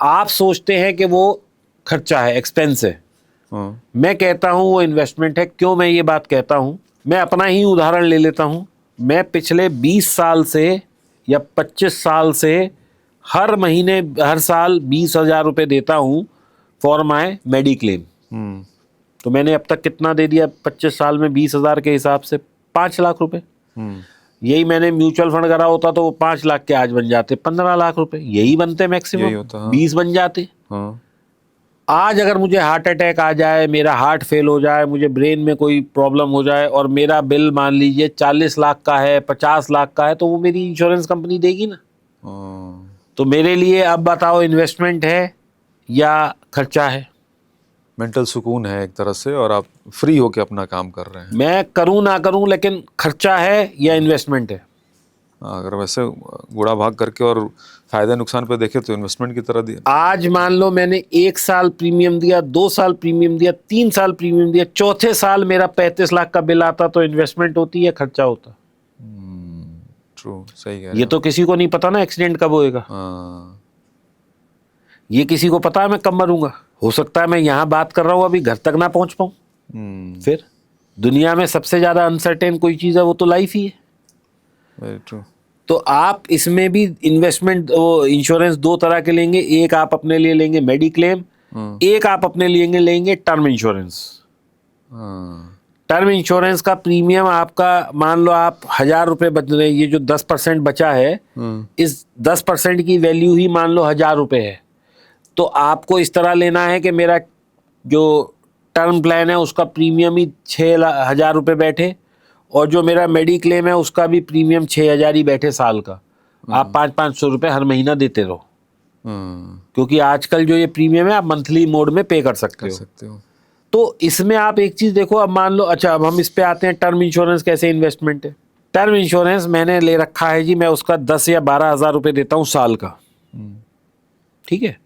आप सोचते हैं कि वो खर्चा है, एक्सपेंस है। मैं कहता हूं वो इन्वेस्टमेंट है। क्यों मैं ये बात कहता हूं? मैं अपना ही उदाहरण ले लेता हूं। मैं पिछले 20 साल से या 25 साल से हर महीने, हर साल 20,000 रुपये देता हूं फॉर माई मेडिक्लेम। तो मैंने अब तक कितना दे दिया 25 साल में? 20,000 के हिसाब से 5 लाख रुपए। यही मैंने म्यूचुअल फंड करा होता तो वो 5 लाख के आज बन जाते 15 लाख रुपए, यही बनते मैक्सिमम। 20 बन जाते। आज अगर मुझे हार्ट अटैक आ जाए, मेरा हार्ट फेल हो जाए, मुझे ब्रेन में कोई प्रॉब्लम हो जाए और मेरा बिल मान लीजिए 40 लाख का है, 50 लाख का है, तो वो मेरी इंश्योरेंस कंपनी देगी ना। तो मेरे लिए अब बताओ इन्वेस्टमेंट है या खर्चा है? मेंटल सुकून है एक तरह से, और आप फ्री होके अपना काम कर रहे हैं। मैं करूं ना करूं, लेकिन खर्चा है या इन्वेस्टमेंट है? अगर वैसे गुड़ा भाग करके और फायदा नुकसान पे देखे तो इन्वेस्टमेंट की तरह दिया। आज मान लो मैंने 1 साल प्रीमियम दिया, 2 साल प्रीमियम दिया, 3 साल प्रीमियम दिया, चौथे साल मेरा 35 लाख का बिल आता, तो इन्वेस्टमेंट होती है, खर्चा होता? ट्रू, सही है। ये तो किसी को नहीं पता ना एक्सीडेंट कब होएगा। ये किसी को पता है मैं कब मरूंगा? हो सकता है मैं यहाँ बात कर रहा हूँ, अभी घर तक ना पहुंच पाऊं। फिर दुनिया में सबसे ज्यादा अनसर्टेन कोई चीज है, वो तो लाइफ ही है। Very true. तो आप इसमें भी इन्वेस्टमेंट, वो इंश्योरेंस 2 तरह के लेंगे। एक आप अपने लिए लेंगे मेडिक्लेम, एक आप अपने लिए लेंगे टर्म इंश्योरेंस। टर्म इंश्योरेंस का प्रीमियम आपका, मान लो आप 1,000 रुपये बच रहे हैं, ये जो 10% बचा है, इस 10% की वैल्यू ही मान लो 1,000 रुपये है। तो आपको इस तरह लेना है कि मेरा जो टर्म प्लान है उसका प्रीमियम ही 6,000 रुपये बैठे, और जो मेरा मेडिक्लेम है उसका भी प्रीमियम 6,000 ही बैठे साल का। आप 500-500 रुपये हर महीना देते रहो, क्योंकि आजकल जो ये प्रीमियम है आप मंथली मोड में पे कर सकते हो। तो इसमें आप एक चीज देखो, अब मान लो, अच्छा अब हम इस पे आते हैं, टर्म इंश्योरेंस कैसे इन्वेस्टमेंट है। टर्म इंश्योरेंस मैंने ले रखा है जी, मैं उसका 10 या 12,000 रुपये देता हूँ साल का। ठीक है,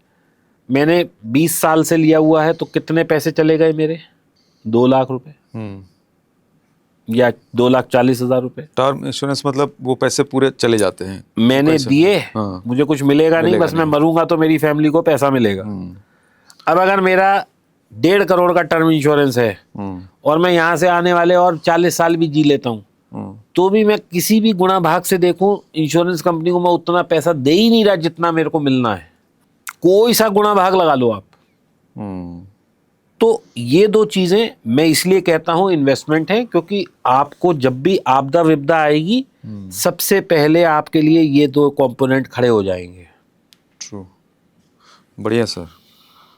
मैंने 20 साल से लिया हुआ है, तो कितने पैसे चले गए मेरे? 2 लाख रुपए या 2,40,000 रुपए। टर्म इंश्योरेंस मतलब वो पैसे पूरे चले जाते हैं, मैंने दिए, मुझे कुछ मिलेगा नहीं, बस मैं मरूंगा तो मेरी फैमिली को पैसा मिलेगा। अब अगर मेरा 1.5 करोड़ का टर्म इंश्योरेंस है और मैं यहाँ से आने वाले और 40 साल भी जी लेता हूँ, तो भी मैं किसी भी गुणा भाग से देखूं, इंश्योरेंस कंपनी को मैं उतना पैसा दे ही नहीं रहा जितना मेरे को मिलना है। कोई सा गुणा भाग लगा लो आप। तो ये 2 चीजें मैं इसलिए कहता हूं इन्वेस्टमेंट है, क्योंकि आपको जब भी आपदा विपदा आएगी, सबसे पहले आपके लिए ये 2 कंपोनेंट खड़े हो जाएंगे। ट्रू, बढ़िया सर,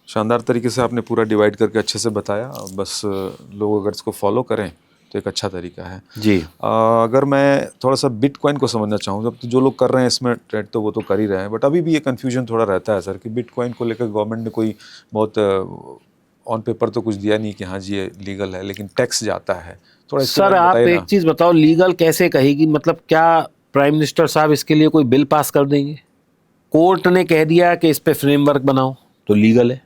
शानदार तरीके से आपने पूरा डिवाइड करके अच्छे से बताया। बस लोग अगर इसको फॉलो करें तो एक अच्छा तरीका है जी। अगर मैं थोड़ा सा बिटकॉइन को समझना चाहूँ, जब तो जो लोग कर रहे हैं इसमें ट्रेड, तो वो तो कर ही रहे हैं, बट अभी भी ये कन्फ्यूजन थोड़ा रहता है सर कि बिटकॉइन को लेकर गवर्नमेंट ने कोई बहुत ऑन पेपर तो कुछ दिया नहीं कि हाँ जी ये लीगल है, लेकिन टैक्स जाता है थोड़ा। सर आप एक चीज़ बताओ, लीगल कैसे कहेगी? मतलब क्या प्राइम मिनिस्टर साहब इसके लिए कोई बिल पास कर देंगे? कोर्ट ने कह दिया कि इस पे फ्रेमवर्क बनाओ तो लीगल है।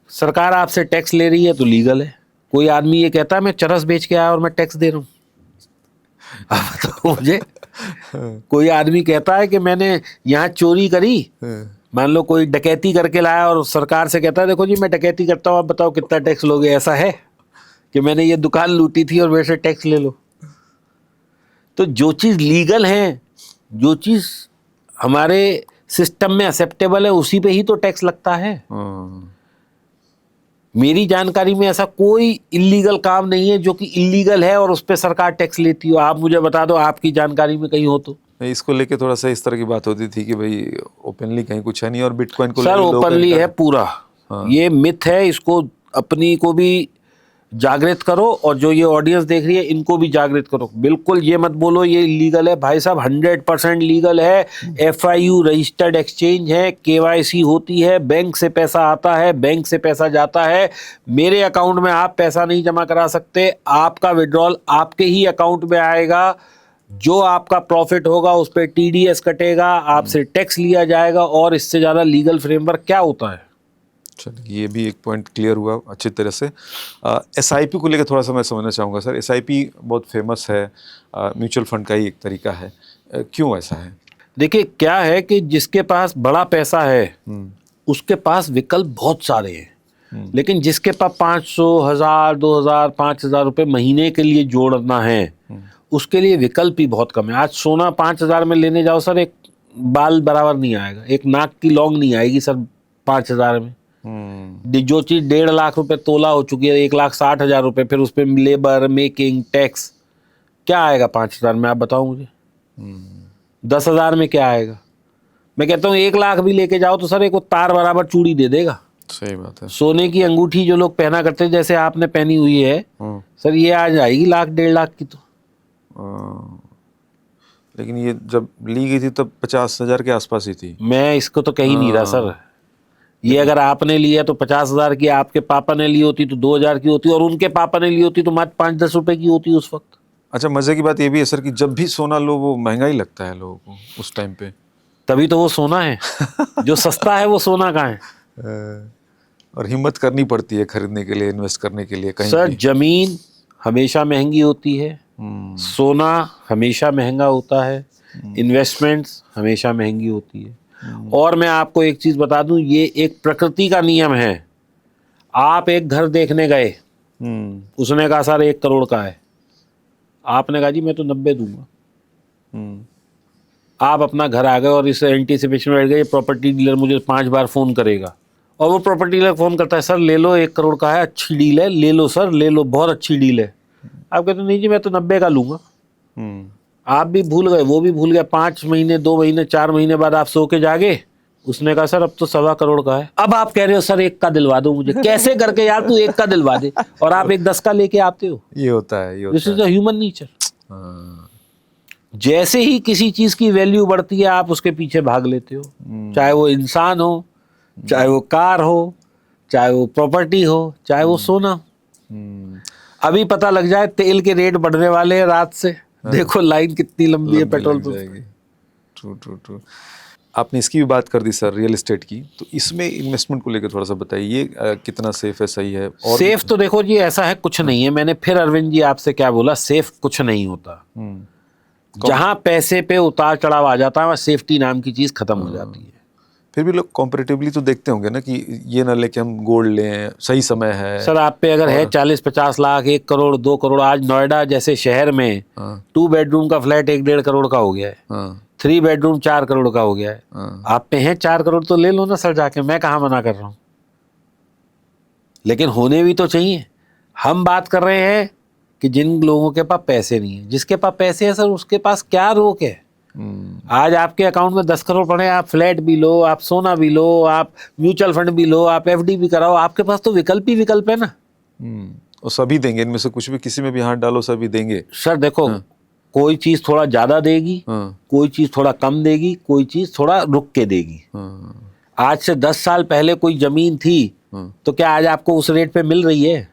सरकार आपसे टैक्स ले रही है तो लीगल है। कोई आदमी ये कहता है मैं चरस बेच के आया और मैं टैक्स दे रहा हूँ, तो मुझे कोई आदमी कहता है कि मैंने यहाँ चोरी करी, मान लो कोई डकैती करके लाया और सरकार से कहता है देखो जी मैं डकैती करता हूँ, आप बताओ कितना टैक्स लोगे? ऐसा है कि मैंने ये दुकान लूटी थी और मेरे से टैक्स ले लो? तो जो चीज़ लीगल है, जो चीज़ हमारे सिस्टम में एक्सेप्टेबल है, उसी पे ही तो टैक्स लगता है। मेरी जानकारी में ऐसा कोई इलीगल काम नहीं है जो कि इलीगल है और उस पर सरकार टैक्स लेती हो। आप मुझे बता दो, आपकी जानकारी में कहीं हो तो। इसको लेके थोड़ा सा इस तरह की बात होती थी कि भाई ओपनली कहीं कुछ है नहीं, और बिटकॉइन को सर ओपनली है पूरा। ये मिथ है, इसको अपनी को भी जागृत करो और जो ये ऑडियंस देख रही है इनको भी जागृत करो। बिल्कुल ये मत बोलो ये लीगल है। भाई साहब 100% लीगल है। FIU रजिस्टर्ड एक्सचेंज है, KYC होती है, बैंक से पैसा आता है, बैंक से पैसा जाता है। मेरे अकाउंट में आप पैसा नहीं जमा करा सकते, आपका विड्रॉल आपके ही अकाउंट में आएगा। जो आपका प्रॉफिट होगा उस पर TDS कटेगा, आपसे टैक्स लिया जाएगा, और इससे ज़्यादा लीगल फ्रेमवर्क क्या होता है। चलिए, ये भी एक पॉइंट क्लियर हुआ अच्छी तरह से। SIP को लेकर थोड़ा सा मैं समझना चाहूँगा सर। SIP बहुत फेमस है, म्यूचुअल फंड का ही एक तरीका है, क्यों ऐसा है? देखिए क्या है कि जिसके पास बड़ा पैसा है उसके पास विकल्प बहुत सारे हैं, लेकिन जिसके पास 500, 1000, 2000, 5000 रुपये महीने के लिए जोड़ना है उसके लिए विकल्प ही बहुत कम है। आज सोना 5000 में लेने जाओ सर, एक बाल बराबर नहीं आएगा, एक नाक की लौंग नहीं आएगी सर 5000 में। जो चीज 1.5 लाख रुपए तोला हो चुकी है 1,60,000 रुपए, फिर उस पर लेबर, मेकिंग, टैक्स, क्या आएगा 5000 में? आप बताओ मुझे। 10,000 में क्या आएगा? मैं कहता हूँ 1 लाख भी लेके जाओ तो सर एक वो तार बराबर चूड़ी दे देगा। सही बात है। सोने की अंगूठी जो लोग पहना करते हैं, जैसे आपने पहनी हुई है सर, ये आ जाएगी 1 लाख 1.5 लाख की तो। लेकिन ये जब ली गई थी तब 50,000 के आसपास ही थी। मैं इसको तो कह ही नहीं रहा सर। ये अगर आपने लिया तो 50,000 की, आपके पापा ने ली होती तो 2,000 की होती, और उनके पापा ने ली होती तो मात्र 5-10 रुपए की होती उस वक्त। अच्छा, मजे की बात ये भी है सर कि जब भी सोना लो वो महंगा ही लगता है लोगों को उस टाइम पे। तभी तो वो सोना है। जो सस्ता है वो सोना कहाँ है? और हिम्मत करनी पड़ती है खरीदने के लिए, इन्वेस्ट करने के लिए कहीं सर भी। जमीन हमेशा महंगी होती है, सोना हमेशा महंगा होता है, इन्वेस्टमेंट्स हमेशा महंगी होती है। और मैं आपको एक चीज बता दूं, ये एक प्रकृति का नियम है। आप एक घर देखने गए, उसने कहा सर 1 करोड़ का है, आपने कहा जी मैं तो 90 दूंगा। आप अपना घर आ गए और इस एंटीसिपेशन में बैठ गए प्रॉपर्टी डीलर मुझे 5 बार फोन करेगा, और वो प्रॉपर्टी डीलर फोन करता है, सर ले लो 1 करोड़ का है, अच्छी डील है, ले लो सर, ले लो, बहुत अच्छी डील है। आप कहते नहीं जी मैं तो 90 का लूंगा। आप भी भूल गए, वो भी भूल गया। 5 महीने, 2 महीने, 4 महीने बाद आप सो के जागे, उसने कहा सर अब तो 1.25 करोड़ का है। अब आप कह रहे हो सर 1 का दिलवा दो मुझे। कैसे करके यार तू 1 का दिलवा दे, और आप एक 10 का लेके आते हो। ये होता है, this is the human nature. जैसे ही किसी चीज की वैल्यू बढ़ती है आप उसके पीछे भाग लेते हो, चाहे वो इंसान हो, चाहे वो कार हो, चाहे वो प्रॉपर्टी हो, चाहे वो सोना। अभी पता लग जाए तेल के रेट बढ़ने वाले हैं रात से, देखो लाइन कितनी लंबी है पेट्रोल पंप। ट्रू। आपने इसकी भी बात कर दी सर, रियल एस्टेट की, तो इसमें इन्वेस्टमेंट को लेकर थोड़ा सा बताइए, कितना सेफ है, सही है? और सेफ तो देखो जी ऐसा है कुछ नहीं है। मैंने फिर अरविंद जी आपसे क्या बोला, सेफ कुछ नहीं होता। जहां पैसे पे उतार चढ़ाव आ जाता है वहां सेफ्टी नाम की चीज खत्म हो जाती है। फिर भी लोग कॉम्परेटिवली तो देखते होंगे ना कि ये ना लेके हम गोल्ड लें, सही समय है। सर आप पे अगर है 40-50 लाख, 1 करोड़, 2 करोड़, आज नोएडा जैसे शहर में 2 बेडरूम का फ्लैट 1-1.5 करोड़ का हो गया है, 3 बेडरूम 4 करोड़ का हो गया है। आप पे है 4 करोड़ तो ले लो ना सर जाके, मैं कहाँ मना कर रहा हूँ, लेकिन होने भी तो चाहिए। हम बात कर रहे हैं कि जिन लोगों के पास पैसे नहीं है, जिसके पास पैसे है सर उसके पास क्या रोक है। आज आपके अकाउंट में 10 करोड़ पड़े, आप फ्लैट भी लो, आप सोना भी लो, आप म्यूचुअल फंड भी लो, आप FD भी कराओ, आपके पास तो विकल्प ही विकल्प है ना। और सभी देंगे, इनमें से कुछ भी, किसी में भी हाथ डालो सभी देंगे। सर देखो कोई चीज थोड़ा ज्यादा देगी, कोई चीज थोड़ा कम देगी, कोई चीज थोड़ा रुक के देगी। आज से 10 साल पहले कोई जमीन थी तो क्या आज आपको उस रेट पे मिल रही है?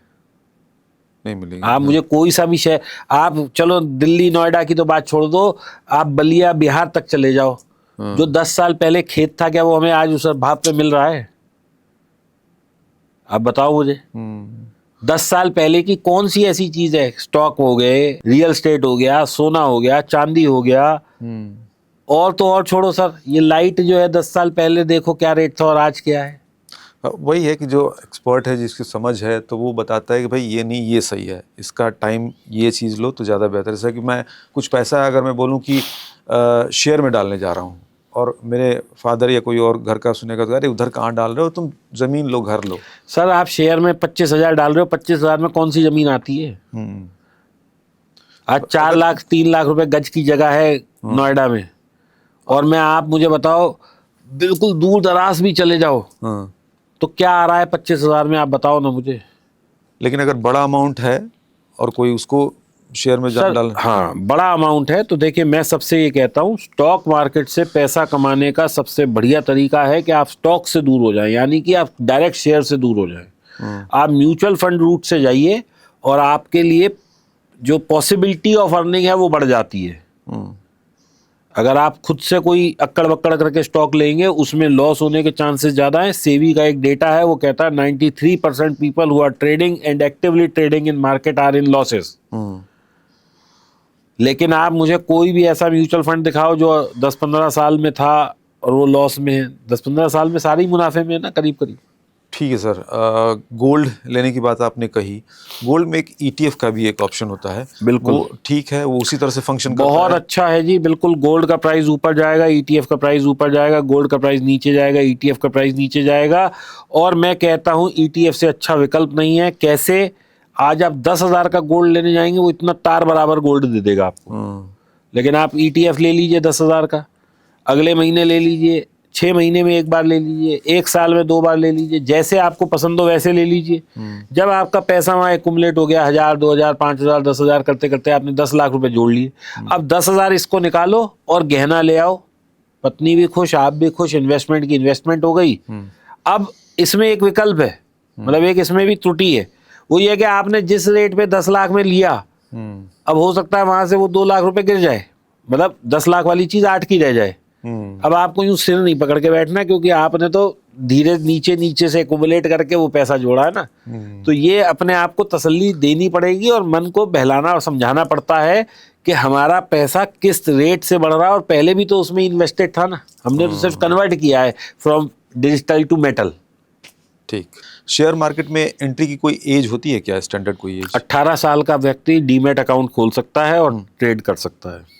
नहीं मिलेगी। आप मुझे कोई सा भी शहर, आप चलो दिल्ली नोएडा की तो बात छोड़ दो, आप बलिया बिहार तक चले जाओ, जो 10 साल पहले खेत था क्या वो हमें आज उस भाव पे मिल रहा है? आप बताओ मुझे। 10 साल पहले की कौन सी ऐसी चीज है, स्टॉक हो गए, रियल एस्टेट हो गया, सोना हो गया, चांदी हो गया, और तो और छोड़ो सर, ये लाइट जो है 10 साल पहले देखो क्या रेट था और आज क्या है। वही है कि जो एक्सपर्ट है, जिसकी समझ है, तो वो बताता है कि भाई ये नहीं, ये सही है, इसका टाइम ये चीज़ लो तो ज़्यादा बेहतर है। जैसा कि मैं कुछ पैसा अगर मैं बोलूँ कि शेयर में डालने जा रहा हूँ और मेरे फादर या कोई और घर का सुनेगा तो अरे उधर कहाँ डाल रहे हो तुम, ज़मीन लो, घर लो। सर आप शेयर में 25,000 डाल रहे हो, 25,000 में कौन सी ज़मीन आती है? आज 4 लाख 3 लाख रुपए गज की जगह है नोएडा में, और मैं आप मुझे बताओ बिल्कुल दूर दराज भी चले जाओ तो क्या आ रहा है 25,000 में, आप बताओ ना मुझे। लेकिन अगर बड़ा अमाउंट है और कोई उसको शेयर में डाल, हाँ बड़ा अमाउंट है तो देखिए मैं सबसे ये कहता हूँ, स्टॉक मार्केट से पैसा कमाने का सबसे बढ़िया तरीका है कि आप स्टॉक से दूर हो जाएं, यानी कि आप डायरेक्ट शेयर से दूर हो जाएं। आप म्यूचुअल फंड रूट से जाइए और आपके लिए जो पॉसिबिलिटी ऑफ अर्निंग है वो बढ़ जाती है। अगर आप खुद से कोई अक्कड़ बक्कड़ करके स्टॉक लेंगे उसमें लॉस होने के चांसेस ज़्यादा हैं। सेबी का एक डेटा है, वो कहता है 93% people who are trading and actively trading in market are in losses. लेकिन आप मुझे कोई भी ऐसा म्यूचुअल फंड दिखाओ जो 10-15 साल में था और वो लॉस में है। 10-15 साल में सारे ही मुनाफे में है ना, करीब करीब। ठीक है सर, गोल्ड लेने की बात आपने कही, गोल्ड में एक ETF का भी एक ऑप्शन होता है, बिल्कुल वो ठीक है, वो उसी तरह से फंक्शन करता बहुत है। अच्छा है जी, बिल्कुल। गोल्ड का प्राइस ऊपर जाएगा, ETF का प्राइस ऊपर जाएगा, गोल्ड का प्राइस नीचे जाएगा, ETF का प्राइस नीचे जाएगा। और मैं कहता हूँ ETF से अच्छा विकल्प नहीं है। कैसे? आज आप 10,000 का गोल्ड लेने जाएंगे, वो इतना तार बराबर गोल्ड दे देगा आपको। लेकिन आप ETF ले लीजिए 10,000 का, अगले महीने ले लीजिए, 6 महीने में एक बार ले लीजिए, 1 साल में 2 बार ले लीजिए, जैसे आपको पसंद हो वैसे ले लीजिए। जब आपका पैसा वहाँ एक्युमुलेट हो गया 1,000, 2,000, 5,000, 10,000 करते करते आपने 10 लाख रुपए जोड़ लिए, अब 10,000 इसको निकालो और गहना ले आओ, पत्नी भी खुश, आप भी खुश, इन्वेस्टमेंट की इन्वेस्टमेंट हो गई। अब इसमें एक विकल्प है, मतलब एक इसमें भी त्रुटि है, वो ये कि आपने जिस रेट पे 10 लाख में लिया, अब हो सकता है वहां से वो 2 लाख रुपए गिर जाए, मतलब 10 लाख वाली चीज 8 की रह जाए। अब आपको यूं सिर नहीं पकड़ के बैठना, क्योंकि आपने तो धीरे नीचे नीचे से एक्युमुलेट करके वो पैसा जोड़ा है ना। तो ये अपने आप को तसल्ली देनी पड़ेगी और मन को बहलाना और समझाना पड़ता है कि हमारा पैसा किस रेट से बढ़ रहा है, और पहले भी तो उसमें इन्वेस्टेड था ना, हमने तो सिर्फ कन्वर्ट किया है फ्रॉम डिजिटल टू मेटल। ठीक। शेयर मार्केट में एंट्री की कोई एज होती है क्या, स्टैंडर्ड कोई एज? 18 साल का व्यक्ति डीमैट अकाउंट खोल सकता है और ट्रेड कर सकता है।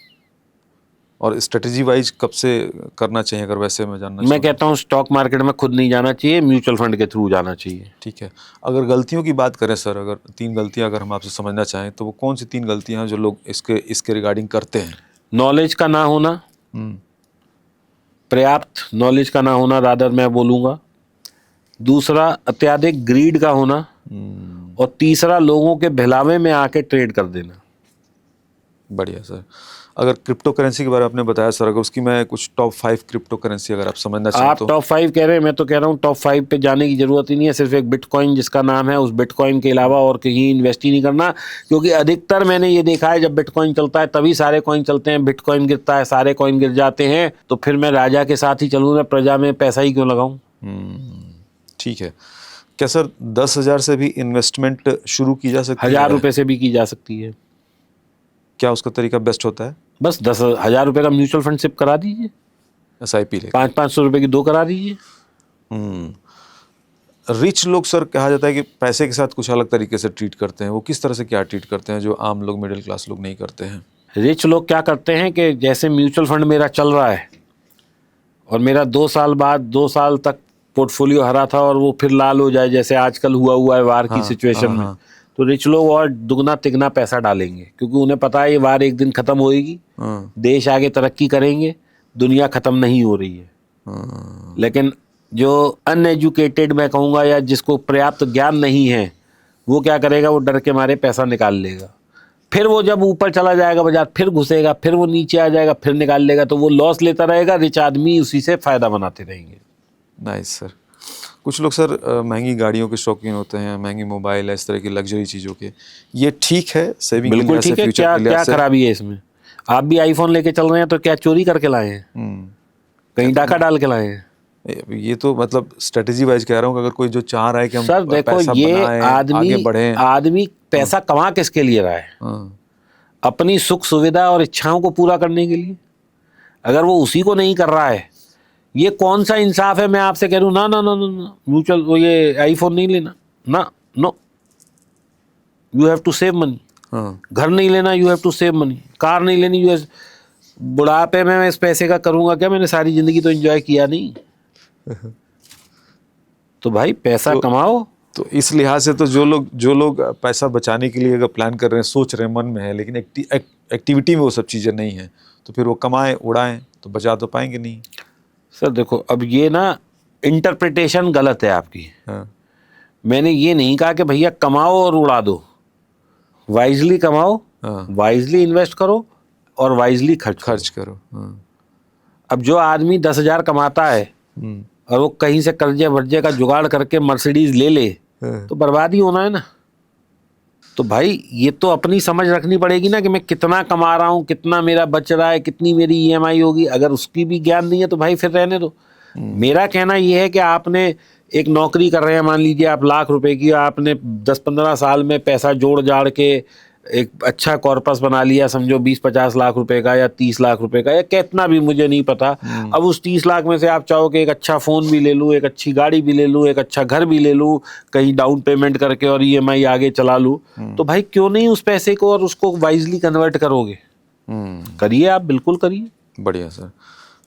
और स्ट्रेटेजी वाइज कब से करना चाहिए, अगर वैसे मैं जानना मैं कहता हूँ स्टॉक मार्केट में खुद नहीं जाना चाहिए, म्यूचुअल फंड के थ्रू जाना चाहिए। ठीक है। अगर गलतियों की बात करें सर, अगर 3 गलतियां अगर हम आपसे समझना चाहें तो वो कौन सी 3 गलतियां हैं जो लोग इसके रिगार्डिंग करते हैं? नॉलेज का ना होना, पर्याप्त नॉलेज का ना होना, रादर मैं बोलूँगा। दूसरा अत्यधिक ग्रीड का होना, और तीसरा लोगों के बहलावे में आके ट्रेड कर देना। बढ़िया सर। अगर क्रिप्टो करेंसी के बारे में आपने बताया सर, अगर उसकी मैं कुछ टॉप 5 क्रिप्टो करेंसी अगर आप समझना चाहें आप तो? टॉप 5 कह रहे हैं, मैं तो कह रहा हूँ टॉप 5 पे जाने की जरूरत ही नहीं है। सिर्फ एक बिटकॉइन जिसका नाम है, उस बिटकॉइन के अलावा और कहीं इन्वेस्ट ही नहीं करना, क्योंकि अधिकतर मैंने ये देखा है जब बिटकॉइन चलता है तभी सारे कॉइन चलते हैं, बिटकॉइन गिरता है सारे कॉइन गिर जाते हैं। तो फिर मैं राजा के साथ ही चलूँ, मैं प्रजा में पैसा ही क्यों लगाऊं? ठीक है। क्या सर 10,000 से भी इन्वेस्टमेंट शुरू की जा सकती है? 1,000 रुपये से भी की जा सकती है। क्या उसका तरीका बेस्ट होता है? बस 10,000 रुपये का म्यूचुअल फंड सिप करा दीजिए, SIP ले 500-500 रुपये की 2 करा दीजिए। रिच लोग सर कहा जाता है कि पैसे के साथ कुछ अलग तरीके से ट्रीट करते हैं, वो किस तरह से क्या ट्रीट करते हैं जो आम लोग, मिडिल क्लास लोग नहीं करते हैं? रिच लोग क्या करते हैं कि जैसे म्यूचुअल फंड मेरा चल रहा है और मेरा 2 साल बाद 2 साल तक पोर्टफोलियो हरा था और वो फिर लाल हो जाए, जैसे आजकल हुआ है वार की सिचुएशन में, तो रिच लोग और दुगना तिगना पैसा डालेंगे, क्योंकि उन्हें पता है ये वार एक दिन खत्म होएगी, देश आगे तरक्की करेंगे, दुनिया खत्म नहीं हो रही है। लेकिन जो अनएजुकेटेड मैं कहूँगा, या जिसको पर्याप्त ज्ञान नहीं है, वो क्या करेगा, वो डर के मारे पैसा निकाल लेगा। फिर वो जब ऊपर चला जाएगा बाजार, फिर घुसेगा, फिर वो नीचे आ जाएगा, फिर निकाल लेगा, तो वो लॉस लेता रहेगा, रिच आदमी उसी से फायदा बनाते रहेंगे। Nice sir. कुछ लोग सर महंगी गाड़ियों के शौकीन होते हैं, महंगी मोबाइल, इस तरह की लग्जरी चीज़ों के, ये ठीक है सेविंग? बिल्कुल ठीक है। क्या खराबी है इसमें? आप भी आईफोन लेके चल रहे हैं तो क्या चोरी करके लाए हैं? कहीं डाका डाल के लाए हैं? ये तो मतलब स्ट्रेटेजी वाइज कह रहा हूँ, अगर कोई जो चाह रहा है कि हम सर देखो, पैसा ये बनाएं, आगे बढ़ें। आदमी पैसा कमा किसके लिए रहा है? अपनी सुख सुविधा और इच्छाओं को पूरा करने के लिए। अगर वो उसी को नहीं कर रहा है, ये कौन सा इंसाफ है मैं आपसे कह रहा हूं ना ना ना ना ना म्यूचुअल वो ये आईफोन नहीं लेना ना, no, you have to save money. हाँ, घर नहीं लेना, you have to save money. Car नहीं लेनी, यू बुढ़ापे में मैं इस पैसे का करूंगा क्या, मैंने सारी जिंदगी तो एंजॉय किया नहीं। तो भाई पैसा कमाओ। तो इस लिहाज से तो जो लोग पैसा बचाने के लिए अगर प्लान कर रहे हैं, सोच रहे हैं, मन में है, लेकिन एक्टिविटी में वो सब चीज़ें नहीं हैं, तो फिर वो कमाएं उड़ाएं तो बचा तो पाएंगे नहीं। सर देखो, अब ये ना इंटरप्रिटेशन गलत है आपकी। हाँ, मैंने ये नहीं कहा कि भैया कमाओ और उड़ा दो। वाइजली कमाओ, हाँ, वाइजली इन्वेस्ट करो और वाइजली खर्च करो। हाँ, अब जो आदमी 10,000 कमाता है हम्म, और वो कहीं से कर्जे वर्जे का जुगाड़ करके मर्सिडीज ले ले, हाँ, तो बर्बाद ही होना है ना। तो भाई ये तो अपनी समझ रखनी पड़ेगी ना कि मैं कितना कमा रहा हूँ, कितना मेरा बच रहा है, कितनी मेरी ईएमआई होगी। अगर उसकी भी ज्ञान नहीं है तो भाई फिर रहने दो। मेरा कहना ये है कि आपने एक नौकरी कर रहे हैं, मान लीजिए आप लाख रुपए की, आपने 10-15 साल में पैसा जोड़ जाड़ के एक अच्छा कॉर्पस बना लिया, समझो 20-50 लाख रुपए का या 30 लाख रुपए का या कितना भी, मुझे नहीं पता। अब उस 30 लाख में से आप चाहो कि एक अच्छा फ़ोन भी ले लूँ, एक अच्छी गाड़ी भी ले लूँ, एक अच्छा घर भी ले लूँ, कहीं डाउन पेमेंट करके और ईएमआई आगे चला लूँ, तो भाई क्यों नहीं उस पैसे को और उसको वाइजली कन्वर्ट करोगे। करिए, आप बिल्कुल करिए। बढ़िया सर।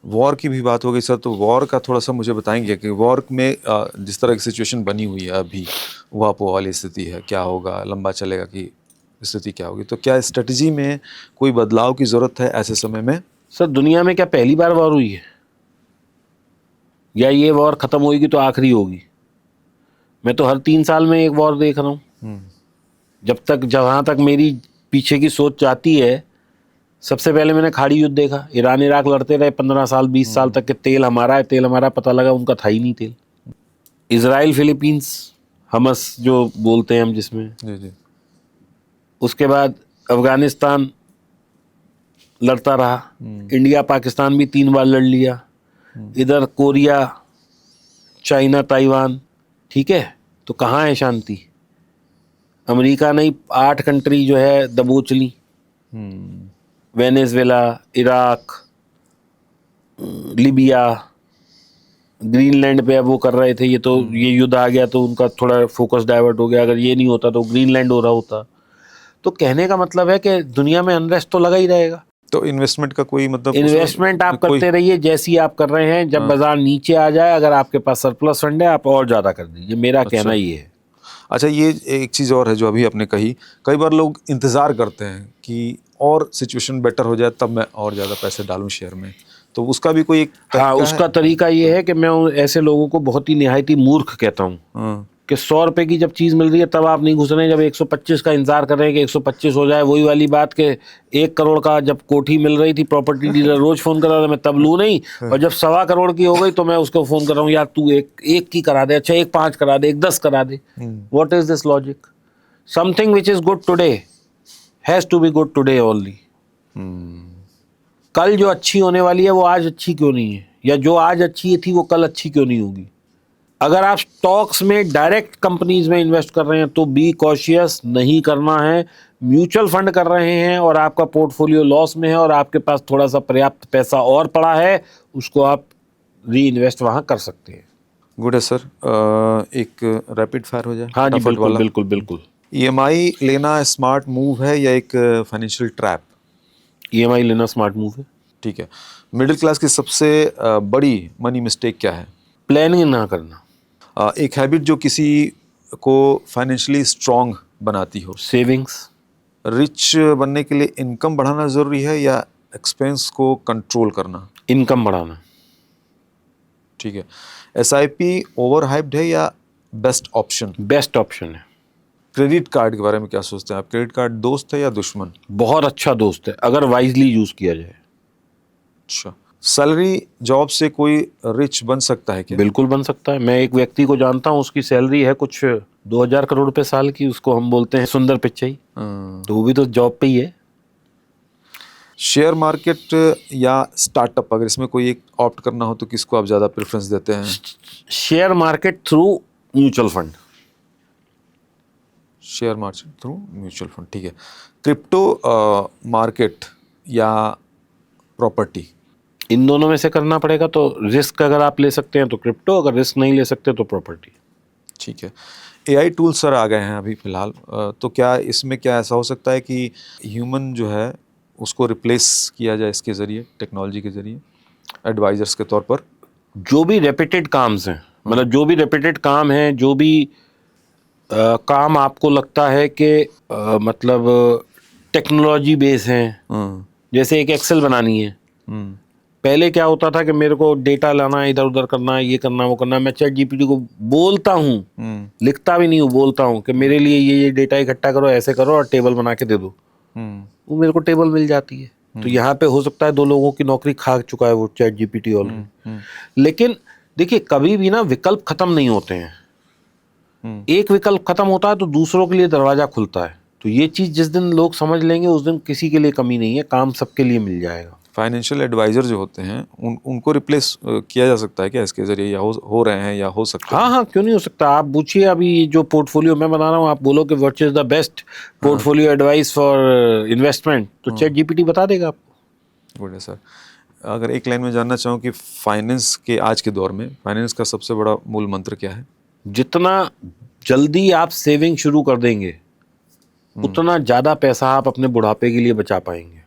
वॉर की भी बात हो गई सर, तो वॉर का थोड़ा सा मुझे बताएंगे कि वॉर में जिस तरह की सिचुएशन बनी हुई है अभी, वापो वाली स्थिति है, क्या होगा, लंबा चलेगा कि स्थिति क्या होगी, तो क्या स्ट्रेटजी में कोई बदलाव की ज़रूरत है ऐसे समय में? सर दुनिया में क्या पहली बार वॉर हुई है, या ये वॉर ख़त्म होगी तो आखिरी होगी? मैं तो हर 3 साल में एक वॉर देख रहा हूँ। जहाँ तक मेरी पीछे की सोच जाती है, सबसे पहले मैंने खाड़ी युद्ध देखा। ईरान इराक लड़ते रहे 15 साल 20 साल तक के, तेल हमारा है, तेल हमारा, पता लगा उनका था ही नहीं तेल। इजराइल फिलीपींस, हमस जो बोलते हैं हम जिसमें, जी जी। उसके बाद अफगानिस्तान लड़ता रहा। इंडिया पाकिस्तान भी 3 बार लड़ लिया। इधर कोरिया, चाइना, ताइवान, ठीक है। तो कहाँ है शांति? अमेरिका ने 8 कंट्री जो है दबोच ली, वेनेजुएला, इराक, लीबिया, ग्रीनलैंड पे अब वो कर रहे थे। ये तो ये युद्ध आ गया तो उनका थोड़ा फोकस डाइवर्ट हो गया। अगर ये नहीं होता तो ग्रीनलैंड हो रहा होता। तो कहने का मतलब है कि दुनिया में अनरेस्ट तो लगा ही रहेगा। तो इन्वेस्टमेंट का कोई मतलब, इन्वेस्टमेंट आप करते रहिए जैसी आप कर रहे हैं। जब बाजार नीचे आ जाए, अगर आपके पास सरप्लस फंड है, आप और ज़्यादा कर दीजिए। मेरा कहना ये है। अच्छा, ये एक चीज़ और है जो अभी आपने कही, कई बार लोग इंतज़ार करते हैं कि और सिचुएशन बेटर हो जाए तब मैं और ज़्यादा पैसे डालूं शेयर में, तो उसका भी कोई एक हाँ, उसका तरीका ये है कि मैं ऐसे लोगों को बहुत ही निहायत ही मूर्ख कहता हूँ कि 100 रुपए की जब चीज़ मिल रही है तब आप नहीं घुस रहे हैं, जब 125 का इंतजार कर रहे हैं कि 125 हो जाए। वही वाली बात के 1 करोड़ का जब कोठी मिल रही थी, प्रॉपर्टी डीलर रोज फोन कर रहा था, मैं तब लूँ नहीं। और जब 1.25 करोड़ की हो गई तो मैं उसको फोन कर रहा हूँ, यार तू एक की करा दे, अच्छा 1 5 करा दे, 1 10 करा दे। What is this logic? Something which is good today has to be good today only. कल जो अच्छी होने वाली है वो आज अच्छी क्यों नहीं है, या जो आज अच्छी थी वो कल अच्छी क्यों नहीं होगी? अगर आप स्टॉक्स में डायरेक्ट कंपनीज में इन्वेस्ट कर रहे हैं तो बी कॉशियस, नहीं करना है। म्यूचुअल फंड कर रहे हैं और आपका पोर्टफोलियो लॉस में है और आपके पास थोड़ा सा पर्याप्त पैसा और पड़ा है, उसको आप री इन्वेस्ट वहां कर सकते हैं। गुड है सर। एक रैपिड फायर हो जाए। हाँ जी, फटाफट बिल्कुल वाला। बिल्कुल बिल्कुल। ईएमआई लेना स्मार्ट मूव है या एक फाइनेंशियल ट्रैप? ईएमआई लेना स्मार्ट मूव है। ठीक है। मिडिल क्लास की सबसे बड़ी मनी मिस्टेक क्या है? प्लानिंग ना करना। एक हैबिट जो किसी को फाइनेंशियली स्ट्रांग बनाती हो? सेविंग्स। रिच बनने के लिए इनकम बढ़ाना ज़रूरी है या एक्सपेंस को कंट्रोल करना? इनकम बढ़ाना। ठीक है। एसआईपी ओवर हाइप्ड है या बेस्ट ऑप्शन? बेस्ट ऑप्शन है। क्रेडिट कार्ड के बारे में क्या सोचते हैं आप? क्रेडिट कार्ड दोस्त है या दुश्मन? बहुत अच्छा दोस्त है अगर वाइजली यूज किया जाए। अच्छा। सैलरी जॉब से कोई रिच बन सकता है क्या? बिल्कुल बन सकता है। मैं एक व्यक्ति को जानता हूँ, उसकी सैलरी है कुछ 2000 करोड़ रुपए साल की। उसको हम बोलते हैं सुंदर पिच्चई। तो वो भी तो जॉब पे ही है। शेयर मार्केट या स्टार्टअप, अगर इसमें कोई एक ऑप्ट करना हो तो किसको आप ज़्यादा प्रेफरेंस देते हैं? Share market through mutual fund. Share market through mutual fund, ठीक है। क्रिप्टो मार्केट या प्रॉपर्टी? इन दोनों में से करना पड़ेगा। तो रिस्क अगर आप ले सकते हैं तो क्रिप्टो, अगर रिस्क नहीं ले सकते तो प्रॉपर्टी। ठीक है। एआई टूल सर आ गए हैं अभी फ़िलहाल, तो क्या इसमें क्या ऐसा हो सकता है कि ह्यूमन जो है उसको रिप्लेस किया जाए इसके ज़रिए, टेक्नोलॉजी के ज़रिए, एडवाइजर्स के तौर पर? जो भी रेपिटेड काम्स हैं, मतलब जो भी रेपिटेड काम है, जो भी काम आपको लगता है कि मतलब टेक्नोलॉजी बेस हैं, जैसे एक एक्सेल बनानी है। पहले क्या होता था कि मेरे को डेटा लाना है, इधर उधर करना है, ये करना वो करना है, मैं चैट जीपीटी को बोलता हूँ, लिखता भी नहीं हूँ, बोलता हूँ कि मेरे लिए ये डेटा इकट्ठा करो, ऐसे करो और टेबल बना के दे दो, वो मेरे को टेबल मिल जाती है। तो यहाँ पे हो सकता है 2 लोगों की नौकरी खा चुका है वो चैट जीपीटी ऑलरेडी। लेकिन देखिए, कभी भी ना विकल्प खत्म नहीं होते हैं। एक विकल्प खत्म होता है तो दूसरों के लिए दरवाजा खुलता है। तो ये चीज जिस दिन लोग समझ लेंगे उस दिन किसी के लिए कमी नहीं है, काम सबके लिए मिल जाएगा। फाइनेंशियल एडवाइजर जो होते हैं उनको रिप्लेस किया जा सकता है क्या इसके ज़रिए, या हो रहे हैं या हो सकते हैं? हाँ, क्यों नहीं हो सकता। आप पूछिए, अभी जो पोर्टफोलियो मैं बना रहा हूँ, आप बोलो कि which is the best portfolio advice for investment, तो चैट जीपीटी बता देगा आपको। गुड है सर। अगर एक लाइन में जानना चाहूँ कि फाइनेंस के आज के दौर में फाइनेंस का सबसे बड़ा मूल मंत्र क्या है? जितना जल्दी आप सेविंग शुरू कर देंगे उतना ज़्यादा पैसा आप अपने बुढ़ापे के लिए बचा पाएंगे।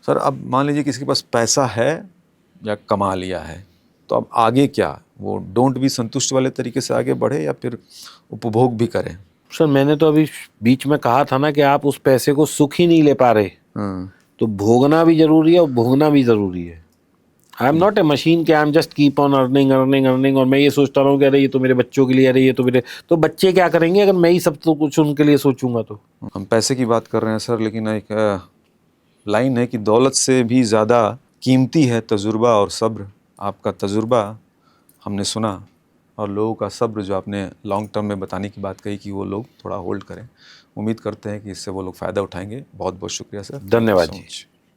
सर, अब मान लीजिए किसी के पास पैसा है या कमा लिया है, तो अब आगे क्या? वो डोंट बी संतुष्ट वाले तरीके से आगे बढ़े या फिर उपभोग भी करें? सर, मैंने तो अभी बीच में कहा था ना कि आप उस पैसे को सुख ही नहीं ले पा रहे, तो भोगना भी जरूरी है और भोगना भी जरूरी है। I am not a machine कि I am just keep on earning earning earning, और मैं ये सोचता रहूँ कि अरे ये तो मेरे बच्चों के लिए, अरे ये तो मेरे, तो बच्चे क्या करेंगे अगर मैं ही सब तो कुछ उनके लिए सोचूंगा तो। हम पैसे की बात कर रहे हैं सर, लेकिन एक लाइन है कि दौलत से भी ज़्यादा कीमती है तजुर्बा और सब्र। आपका तजुर्बा हमने सुना, और लोगों का सब्र जो आपने लॉन्ग टर्म में बताने की बात कही कि वो लोग थोड़ा होल्ड करें, उम्मीद करते हैं कि इससे वो लोग फ़ायदा उठाएंगे। बहुत बहुत शुक्रिया सर। धन्यवाद जी।